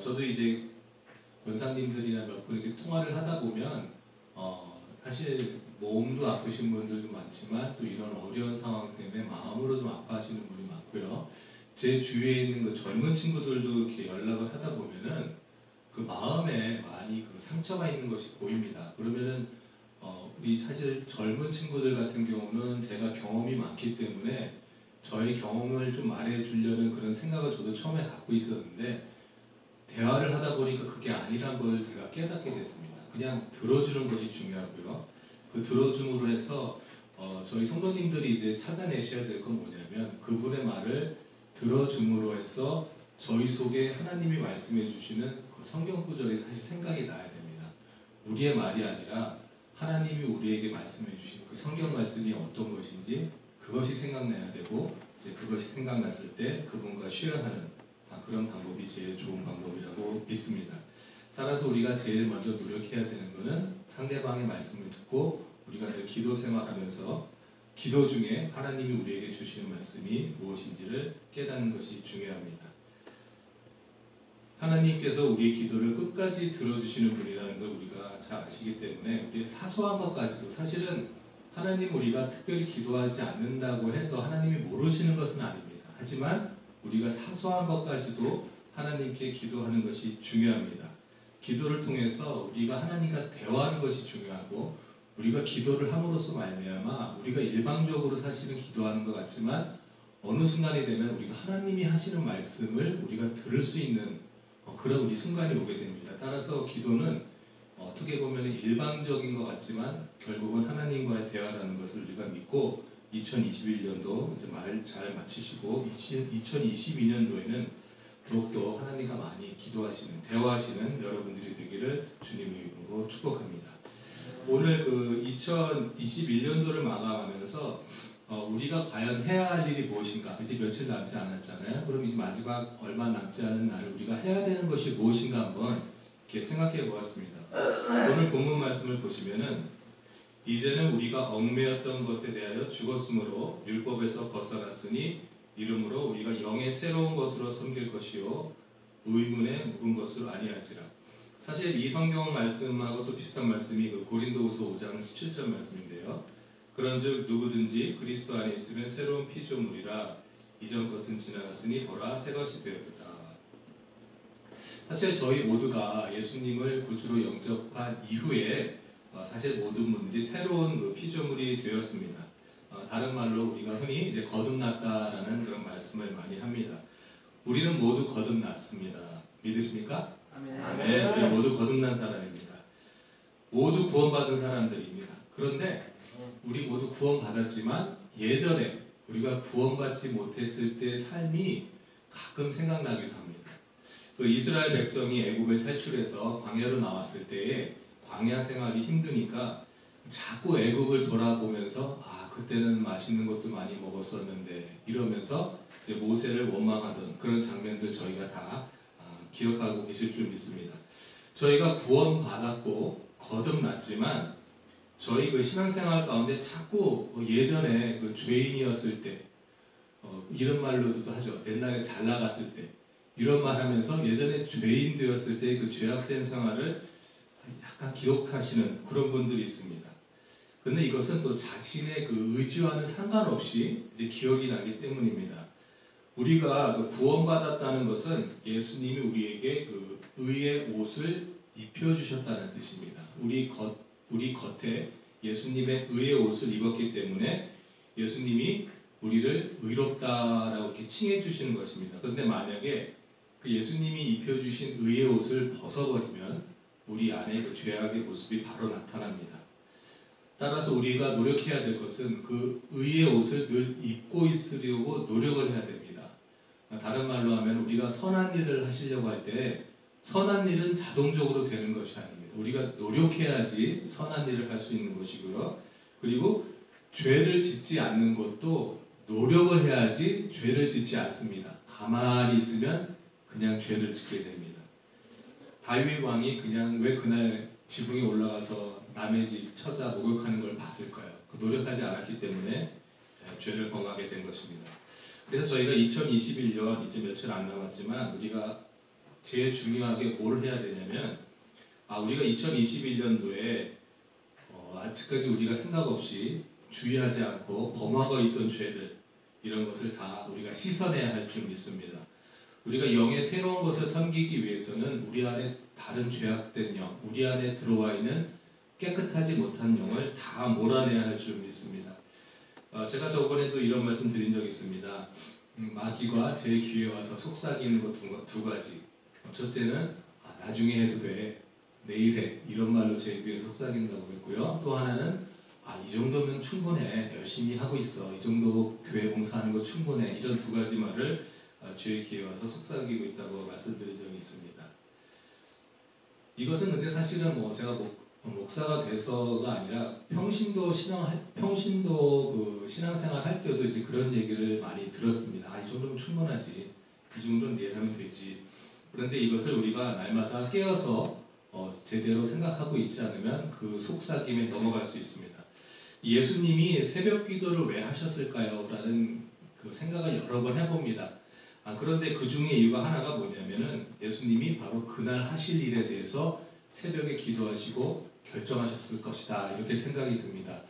저도 이제 권사님들이나 몇 분 이렇게 통화를 하다 보면 사실 몸도 아프신 분들도 많지만 또 이런 어려운 상황 때문에 마음으로 좀 아파하시는 분이 많고요. 제 주위에 있는 그 젊은 친구들도 이렇게 연락을 하다 보면은 그 마음에 많이 그 상처가 있는 것이 보입니다. 그러면은 우리 사실 젊은 친구들 같은 경우는 제가 경험이 많기 때문에 저의 경험을 좀 말해주려는 그런 생각을 저도 처음에 갖고 있었는데 대화를 하다 보니까 그게 아니란 걸 제가 깨닫게 됐습니다. 그냥 들어주는 것이 중요하고요. 그 들어줌으로 해서 저희 성도님들이 이제 찾아내셔야 될 건 뭐냐면 그분의 말을 들어줌으로 해서 저희 속에 하나님이 말씀해 주시는 그 성경 구절이 사실 생각이 나야 됩니다. 우리의 말이 아니라 하나님이 우리에게 말씀해 주신 그 성경 말씀이 어떤 것인지 그것이 생각나야 되고 이제 그것이 생각났을 때 그분과 쉬어하는 그런 방법이 제일 좋은 방법이라고 믿습니다. 따라서 우리가 제일 먼저 노력해야 되는 것은 상대방의 말씀을 듣고 우리가 늘 기도 생활하면서 기도 중에 하나님이 우리에게 주시는 말씀이 무엇인지를 깨닫는 것이 중요합니다. 하나님께서 우리의 기도를 끝까지 들어주시는 분이라는 걸 우리가 잘 아시기 때문에 우리의 사소한 것까지도 사실은 하나님 우리가 특별히 기도하지 않는다고 해서 하나님이 모르시는 것은 아닙니다. 하지만 우리가 사소한 것까지도 하나님께 기도하는 것이 중요합니다. 기도를 통해서 우리가 하나님과 대화하는 것이 중요하고 우리가 기도를 함으로써 말미암아 우리가 일방적으로 사실은 기도하는 것 같지만 어느 순간이 되면 우리가 하나님이 하시는 말씀을 우리가 들을 수 있는 그런 우리 순간이 오게 됩니다. 따라서 기도는 어떻게 보면 일방적인 것 같지만 결국은 하나님과의 대화라는 것을 우리가 믿고 2021년도 이제 말 잘 마치시고 2022년도에는 더욱더 하나님과 많이 기도하시는 대화하시는 여러분들이 되기를 주님의 이름으로 축복합니다. 오늘 그 2021년도를 마감하면서 우리가 과연 해야 할 일이 무엇인가? 이제 며칠 남지 않았잖아요. 그럼 이제 마지막 얼마 남지 않은 날 우리가 해야 되는 것이 무엇인가 한번 이렇게 생각해 보았습니다. 오늘 본문 말씀을 보시면은 이제는 우리가 얽매였던 것에 대하여 죽었으므로 율법에서 벗어났으니 이러므로 우리가 영의 새로운 것으로 섬길 것이요 의문의 묵은 것으로 아니할지라. 사실 이 성경 말씀하고 또 비슷한 말씀이 그 고린도후서 5장 17절 말씀인데요. 그런즉 누구든지 그리스도 안에 있으면 새로운 피조물이라 이전 것은 지나갔으니 보라 새 것이 되었도다. 사실 저희 모두가 예수님을 구주로 영접한 이후에 사실 모든 분들이 새로운 그 피조물이 되었습니다. 다른 말로 우리가 흔히 이제 거듭났다라는 그런 말씀을 많이 합니다. 우리는 모두 거듭났습니다. 믿으십니까? 아멘. 우리 모두 거듭난 사람입니다. 모두 구원받은 사람들입니다. 그런데 우리 모두 구원받았지만 예전에 우리가 구원받지 못했을 때의 삶이 가끔 생각나기도 합니다. 그 이스라엘 백성이 애굽을 탈출해서 광야로 나왔을 때에 광야 생활이 힘드니까 자꾸 애굽을 돌아보면서 그때는 맛있는 것도 많이 먹었었는데 이러면서 이제 모세를 원망하던 그런 장면들 저희가 다 기억하고 계실 줄 믿습니다. 저희가 구원받았고 거듭났지만 저희 그 신앙생활 가운데 자꾸 예전에 그 죄인이었을 때 이런 말로도 하죠. 옛날에 잘 나갔을 때 이런 말 하면서 예전에 죄인 되었을 때 그 죄악된 생활을 약간 기억하시는 그런 분들이 있습니다. 근데 이것은 또 자신의 그 의지와는 상관없이 이제 기억이 나기 때문입니다. 우리가 그 구원받았다는 것은 예수님이 우리에게 그 의의 옷을 입혀주셨다는 뜻입니다. 우리 겉에 예수님의 의의 옷을 입었기 때문에 예수님이 우리를 의롭다라고 이렇게 칭해 주시는 것입니다. 그런데 만약에 그 예수님이 입혀주신 의의 옷을 벗어버리면 우리 안에 그 죄악의 모습이 바로 나타납니다. 따라서 우리가 노력해야 될 것은 그 의의 옷을 늘 입고 있으려고 노력을 해야 됩니다. 다른 말로 하면 우리가 선한 일을 하시려고 할 때 선한 일은 자동적으로 되는 것이 아닙니다. 우리가 노력해야지 선한 일을 할 수 있는 것이고요. 그리고 죄를 짓지 않는 것도 노력을 해야지 죄를 짓지 않습니다. 가만히 있으면 그냥 죄를 짓게 됩니다. 다윗 왕이 그냥 왜 그날 지붕에 올라가서 남의 집 처자 목욕하는 걸 봤을까요? 그 노력하지 않았기 때문에 죄를 범하게 된 것입니다. 그래서 저희가 2021년 이제 며칠 안 남았지만 우리가 제일 중요하게 뭘 해야 되냐면 우리가 2021년도에 아직까지 우리가 생각 없이 주의하지 않고 범하고 있던 죄들 이런 것을 다 우리가 씻어내야 할 줄 믿습니다. 우리가 영의 새로운 것을 섬기기 위해서는 우리 안에 다른 죄악된 영, 우리 안에 들어와 있는 깨끗하지 못한 영을 다 몰아내야 할 줄 믿습니다. 제가 저번에도 이런 말씀 드린 적이 있습니다. 마귀가 제 귀에 와서 속삭이는 것 두 가지. 첫째는 나중에 해도 돼, 내일 해, 이런 말로 제 귀에 속삭인다고 했고요. 또 하나는 이 정도면 충분해, 열심히 하고 있어, 이 정도 교회 봉사하는 거 충분해, 이런 두 가지 말을 주의 귀에 와서 속삭이고 있다고 말씀드린 적이 있습니다. 이것은 근데 사실은 제가 목사가 돼서가 아니라 평신도 신앙생활 할 때도 이제 그런 얘기를 많이 들었습니다. 이 정도면 충분하지, 이 정도는 내일 하면 되지. 그런데 이것을 우리가 날마다 깨어서 제대로 생각하고 있지 않으면 그 속삭임에 넘어갈 수 있습니다. 예수님이 새벽 기도를 왜 하셨을까요? 라는 그 생각을 여러 번 해봅니다. 그런데 그 중에 이유가 하나가 뭐냐면은 예수님이 바로 그날 하실 일에 대해서 새벽에 기도하시고 결정하셨을 것이다, 이렇게 생각이 듭니다.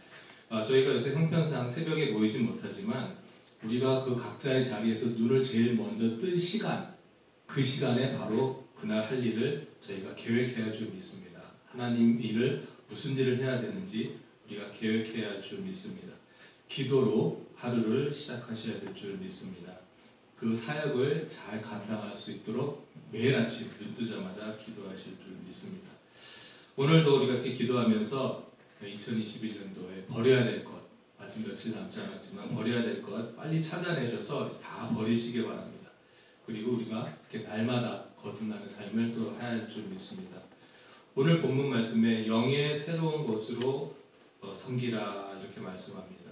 저희가 요새 형편상 새벽에 모이진 못하지만 우리가 그 각자의 자리에서 눈을 제일 먼저 뜬 시간, 그 시간에 바로 그날 할 일을 저희가 계획해야 할 줄 믿습니다. 하나님 일을 무슨 일을 해야 되는지 우리가 계획해야 할 줄 믿습니다. 기도로 하루를 시작하셔야 될 줄 믿습니다. 그 사역을 잘 감당할 수 있도록 매일 아침 눈 뜨자마자 기도하실 줄 믿습니다. 오늘도 우리가 이렇게 기도하면서 2021년도에 버려야 될 것, 아직 며칠 남지 않았지만 버려야 될 것 빨리 찾아내셔서 다 버리시기 바랍니다. 그리고 우리가 이렇게 날마다 거듭나는 삶을 또 해야 할 줄 믿습니다. 오늘 본문 말씀에 영의 새로운 것으로 섬기라, 이렇게 말씀합니다.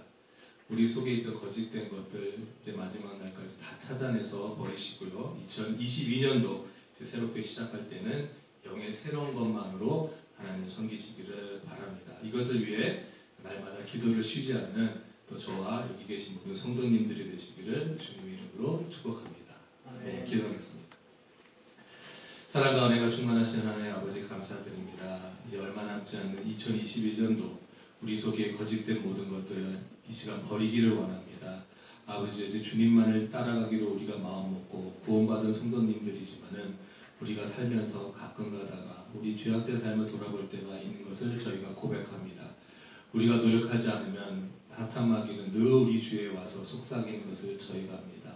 우리 속에 있던 거짓된 것들 이제 마지막 날까지 다 찾아내서 버리시고요. 2022년도 이제 새롭게 시작할 때는 영의 새로운 것만으로 하나님 섬기시기를 바랍니다. 이것을 위해 날마다 기도를 쉬지 않는 또 저와 여기 계신 모든 성도님들이 되시기를 주님의 이름으로 축복합니다. 네, 기도하겠습니다. 사랑과 은혜가 충만하신 하나님 아버지 감사드립니다. 이제 얼마 남지 않는 2021년도 우리 속에 거짓된 모든 것들을 이 시간 버리기를 원합니다. 아버지, 이제 주님만을 따라가기로 우리가 마음먹고 구원받은 성도님들이지만은 우리가 살면서 가끔 가다가 우리 죄악된 삶을 돌아볼 때가 있는 것을 저희가 고백합니다. 우리가 노력하지 않으면 사탄 마귀는 늘 우리 주위에 와서 속삭이는 것을 저희가 압니다.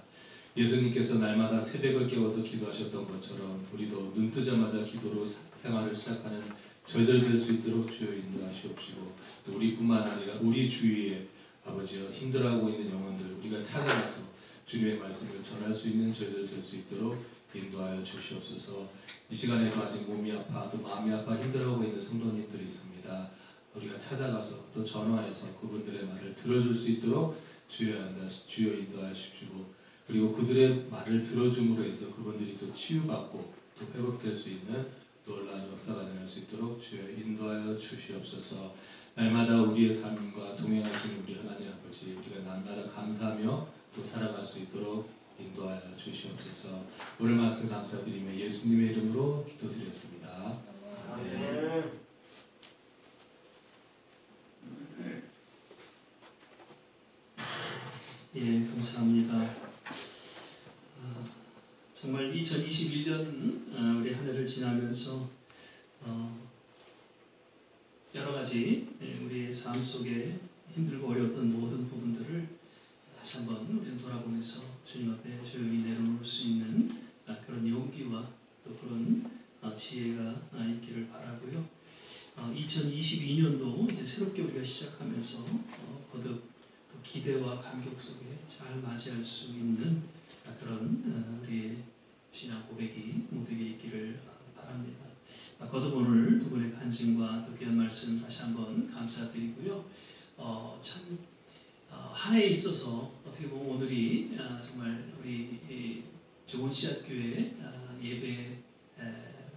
예수님께서 날마다 새벽을 깨워서 기도하셨던 것처럼 우리도 눈 뜨자마자 기도로 생활을 시작하는 저희들 될 수 있도록 주여 인도하시옵시고, 또 우리뿐만 아니라 우리 주위에 아버지여 힘들어하고 있는 영혼들 우리가 찾아가서 주님의 말씀을 전할 수 있는 저희들 될 수 있도록 인도하여 주시옵소서. 이 시간에도 아직 몸이 아파 또 마음이 아파 힘들어하고 있는 성도님들이 있습니다. 우리가 찾아가서 또 전화해서 그분들의 말을 들어줄 수 있도록 주여 인도하십시오. 그리고 그들의 말을 들어줌으로 해서 그분들이 또 치유받고 또 회복될 수 있는 놀라운 역사가 일어날 수 있도록 주여 인도하여 주시옵소서. 날마다 우리의 삶과 동행하시는 우리 하나님 아버지, 우리가 날마다 감사하며 또 살아갈 수 있도록 인도하여 주시옵소서. 오늘 말씀 감사드리며 예수님의 이름으로 기도드렸습니다. 아멘. 예, 감사합니다. 정말 2021년 우리 한 해를 지나면서 여러 가지 우리의 삶 속에 힘들고 어려웠던 모든 부분들을 다시 한번 우리는 돌아보면서 주님 앞에 조용히 내려놓을 수 있는 그런 용기와 또 그런 지혜가 있기를 바라고요. 2022년도 이제 새롭게 우리가 시작하면서 거듭 또 기대와 감격 속에 잘 맞이할 수 있는 그런 우리의 신앙 고백이 모두에게 있기를 바랍니다. 거듭 오늘 두 분의 간증과 또 귀한 말씀 다시 한번 감사드리고요. 참 한 해에 있어서 어떻게 보면 오늘이 정말 우리 좋은 씨앗교회 예배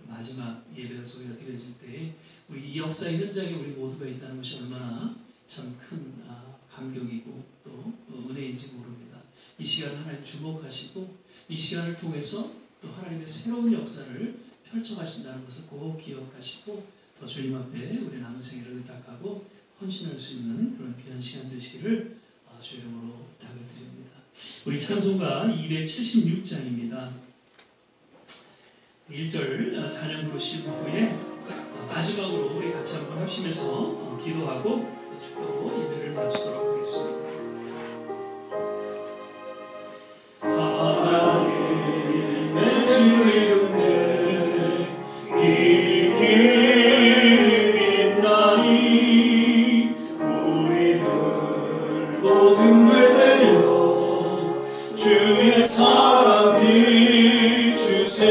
마지막 예배 소리가 드려질 때 우리 이 역사의 현장에 우리 모두가 있다는 것이 얼마나 참 큰 감격이고 또 은혜인지 모릅니다. 이 시간 하나님 주목하시고 이 시간을 통해서 또 하나님의 새로운 역사를 펼쳐가신다는 것을 꼭 기억하시고 더 주님 앞에 우리 남은 생애를 의탁하고 헌신할 수 있는 그런 귀한 시간 되시기를 주 이름으로 부탁을 드립니다. 우리 찬송가 276장입니다. 1절 찬양 부르시고 후에 마지막으로 우리 같이 한번 합심해서 기도하고 또 축도로 예배를 마치도록 하겠습니다. 하나님의 진리는 내 길이 빛나니 우리들도 등대되어 주의 사랑 비추세.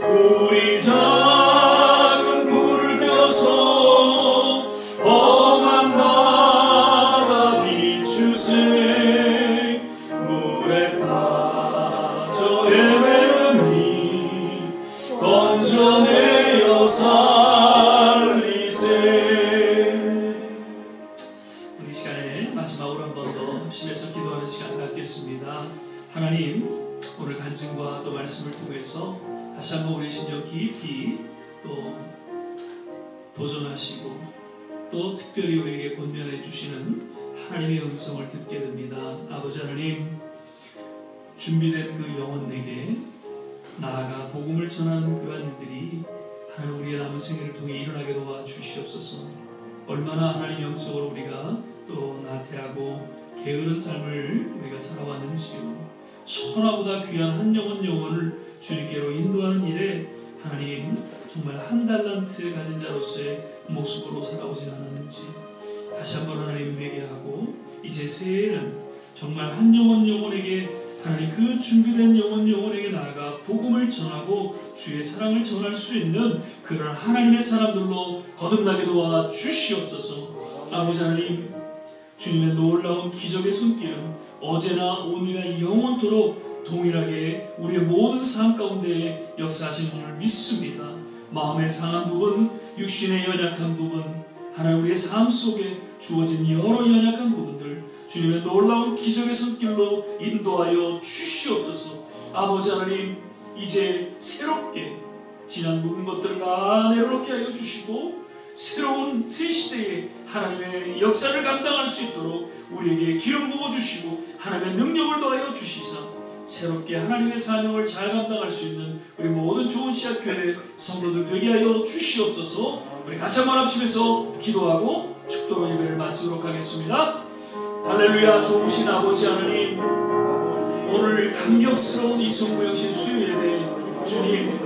우리 작은 불을 켜서 험한 바다 비추세. 물에 빠져 헤매느니 건져내어 살리세. 우리 시간에 마지막으로 한 번 더 합심해서 기도하는 시간 갖겠습니다. 하나님, 오늘 간증과 또 말씀을 통해서 다시 한번 우리 심령 깊이 또 도전하시고 또 특별히 우리에게 권면해 주시는 하나님의 음성을 듣게 됩니다. 아버지 하나님, 준비된 그 영혼에게 나아가 복음을 전하는 그러한 일들이 하나님 우리의 남은 생애를 통해 일어나게 도와주시옵소서. 얼마나 하나님 영적으로 우리가 또 나태하고 게으른 삶을 우리가 살아왔는지요. 천하보다 귀한 한 영혼을 주님께로 인도하는 일에 하나님 정말 한 달란트 가진 자로서의 모습으로 살아오진 않았는지 다시 한번 하나님 회개하고 이제 새해에는 정말 한 영혼에게 하나님 그 준비된 영혼에게 나아가 복음을 전하고 주의 사랑을 전할 수 있는 그런 하나님의 사람들로 거듭나게 도와 주시옵소서. 아버지 하나님, 주님의 놀라운 기적의 손길은 어제나 오늘이나 영원토록 동일하게 우리의 모든 삶 가운데 역사하시는 줄 믿습니다. 마음의 상한 부분, 육신의 연약한 부분, 하나님 우리의 삶 속에 주어진 여러 연약한 부분들 주님의 놀라운 기적의 손길로 인도하여 주시옵소서. 아버지 하나님, 이제 새롭게 지난 묵은 것들을 다 내려놓게 하여 주시고 새로운 새 시대에 하나님의 역사를 감당할 수 있도록 우리에게 기름 부어주시고 하나님의 능력을 더하여 주시사 새롭게 하나님의 사명을 잘 감당할 수 있는 우리 모든 좋은 씨앗교회 성도들 되게 하여 주시옵소서. 우리 같이 한번 합심해서 기도하고 축도로 예배를 마치도록 하겠습니다. 할렐루야. 좋으신 아버지 하나님, 오늘 감격스러운 이 송구역신 수요 예배 주님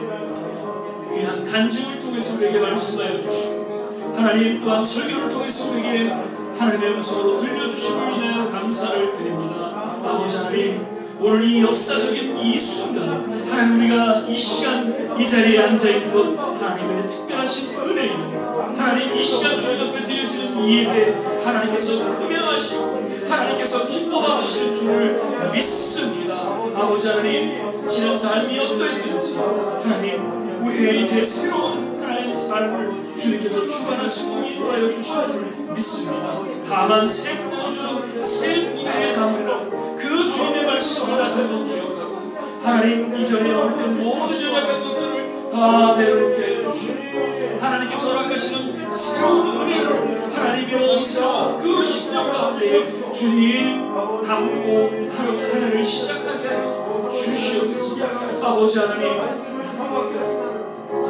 귀한 간증을 통해서 우리에게 말씀하여 주시고 하나님 또한 설교를 통해서 우리에게 하나님의 음성으로 들려주심을 인하여 감사를 드립니다. 아버지 하나님, 오늘 이 역사적인 이 순간 하나님 우리가 이 시간 이 자리에 앉아있는 것 하나님의 특별하신 은혜요. 하나님 이 시간 주님 앞에 드려지는 이 예배 하나님께서 흠양하시고 하나님께서 기뻐 받으시는 줄을 믿습니다. 아버지 하나님, 지난 삶이 어떠했든지 하나님 우리의 이제 새로운 하나님 삶을 주님께서 주관하시고 인도하여 주실 줄 믿습니다. 다만 새 포도주는 새 부대에 담으리라는 그 주님의 말씀을 다시 한번 기억하고 하나님 이전에 어떤 모든 연약한 것들을 다 내려놓게 하여 주시고 하나님께서 허락하시는 새로운 은혜를 하나님의 새로운 그 심령 가운데 주님 담고 하루를 시작하게 하여 주시옵소서. 아버지 하나님,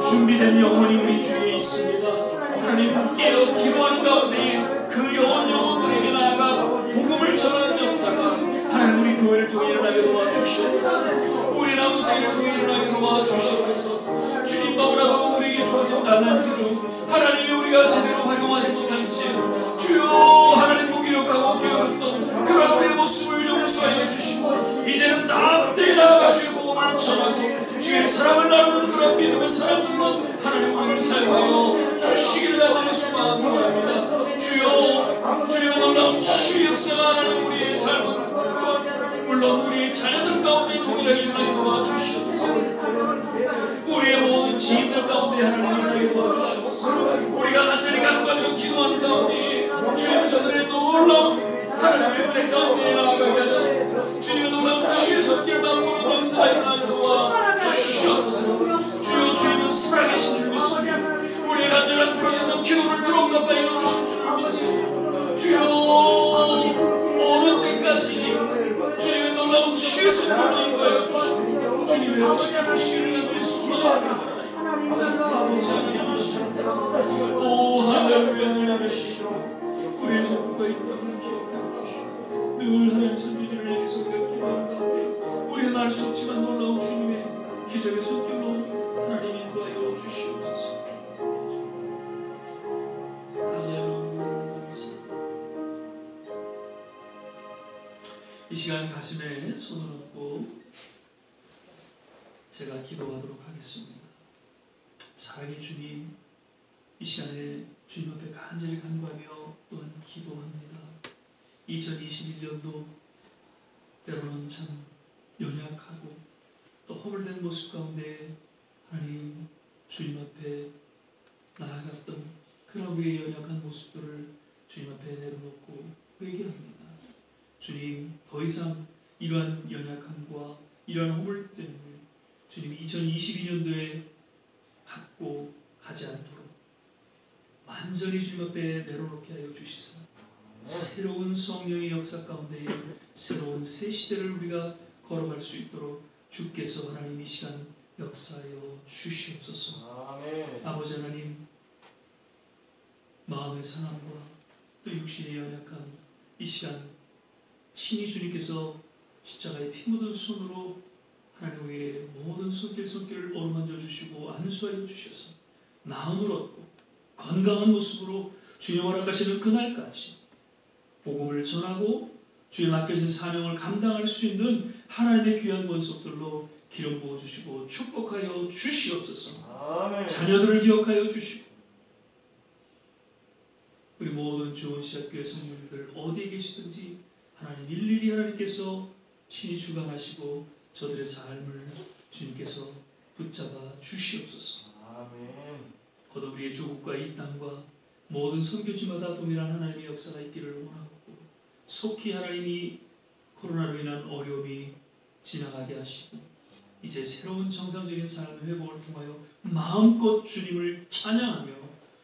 준비된 영혼이 우리 주위에 있습니다. 하나님 깨어 기도하는 가운데 그 영혼들에게 나아가 복음을 전하는 역사가 하나님 우리 교회를 통해 일어나게 도와주시옵소서. 우리 남은 생을 통해 일어나게 도와주시옵소서. 주님 너무나도 우리에게 주어진 달란트를 하나님이 우리가 제대로 활용하지 못한 채 주여 하나님 무기력하고 게으르던 그런 우리의 모습을 용서하여 주시고 이제는 남대에 나아가 주의 복음을 전하고 주의 사랑을 나누는 그런 믿음의 사람들로 하나님 우리를 사용하여 주시기를 간절히 소망합니다. 주여 주님의 놀라운 치유 역사가 하나님 우리의 삶은 물론 우리의 자녀들 가운데 동일하게 일어나게 도와주시옵소서. 우리의 모든 지인들 가운데 하나님 일어나게 도와주시옵소서. 우리가 간절히 간구하며 기도하는 가운데 주님 저들의 놀라운 하나님의 은혜 가운데 나아가게 하시고 주님의 놀라운 치유의 손길 맛보는 역사가 일어나게 도와주시옵소서. 주여 주님은 살아계신 줄 믿습니다. 우리의 간절한 부르짖는 기도를 들어응답하여 주신 줄 믿습니다. 주여 어느 때까지 주님의 놀라운 치유의 손길로 인도하여 주시고 주님의 음식을 주시기를 간절히 소망합니다. 아버지 하나님이시오. 오 할렐루야 하나님이시오. 우리의 전부가 있다는 기억하여 주시고 늘 하나님 선교지를 향해서 우리가 기도하는 가운데 우리는 알 수 없지만 놀라운 주님의 기적의 손길로 하나님 인도하여 주시옵소서. 이 시간 가슴에 손을 얹고 제가 기도하도록 하겠습니다. 사랑의 주님, 이 시간에 주님 앞에 간절히 간구하며 또한 기도합니다. 2021년도 때로는 참 연약하고 또 허물된 모습 가운데 하나님 주님 앞에 나아갔던 그런 우리의 연약한 모습들을 주님 앞에 내려놓고 회개합니다. 주님 더 이상 이러한 연약함과 이러한 허물됨을 주님 2022년도에 갖고 가지 않도록 완전히 주님 앞에 내려놓게 하여 주시사 새로운 성령의 역사 가운데 새로운 새 시대를 우리가 걸어갈 수 있도록 주께서 하나님 이 시간 역사하여 주시옵소서. 아멘. 아버지 하나님 마음의 상함과 또 육신의 연약함 이 시간 친히 주님께서 십자가에 피 묻은 손으로 하나님 우리의 모든 손길을 어루만져 주시고 안수하여 주셔서 나음을 얻고 건강한 모습으로 주님 허락하시는 그날까지 복음을 전하고 주의 맡겨진 사명을 감당할 수 있는 하나님의 귀한 권속들로 기름 부어주시고 축복하여 주시옵소서. 아멘. 자녀들을 기억하여 주시고 우리 모든 좋은 시작교회 성도님들 어디에 계시든지 하나님 일일이 하나님께서 친히 주관하시고 저들의 삶을 주님께서 붙잡아 주시옵소서. 아멘. 거듭 우리의 조국과 이 땅과 모든 선교지마다 동일한 하나님의 역사가 있기를 원하고 속히 하나님이 코로나로 인한 어려움이 지나가게 하시고 이제 새로운 정상적인 삶 회복을 통하여 마음껏 주님을 찬양하며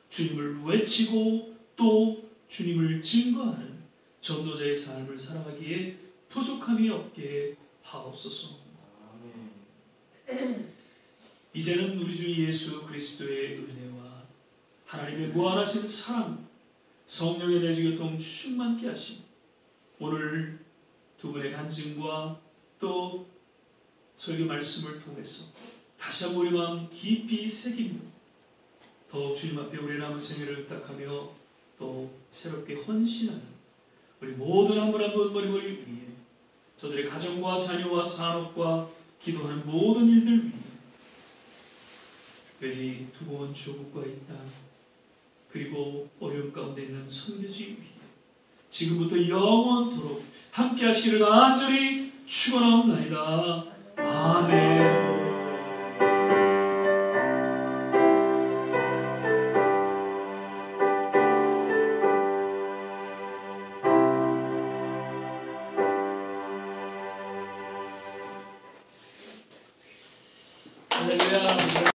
주님을 외치고 또 주님을 증거하는 전도자의 삶을 살아가기에 부족함이 없게 하옵소서. 이제는 우리 주 예수 그리스도의 은혜와 하나님의 무한하신 사랑 성령의 내주교통 충만케 하심 오늘 두 분의 간증과 또 설교 말씀을 통해서 다시 한번 우리 마음 깊이 새기며 더욱 주님 앞에 우리의 남은 생애를 의탁하며 또 새롭게 헌신하는 우리 모든 한 분 한 분 머리 위에 저들의 가정과 자녀와 산업과 기도하는 모든 일들 위에 특별히 두고 온 조국과 이 땅 그리고 어려움 가운데 있는 선교지 위에 지금부터 영원토록 함께 하시기를 간절히 축원하옵나이다. 아멘.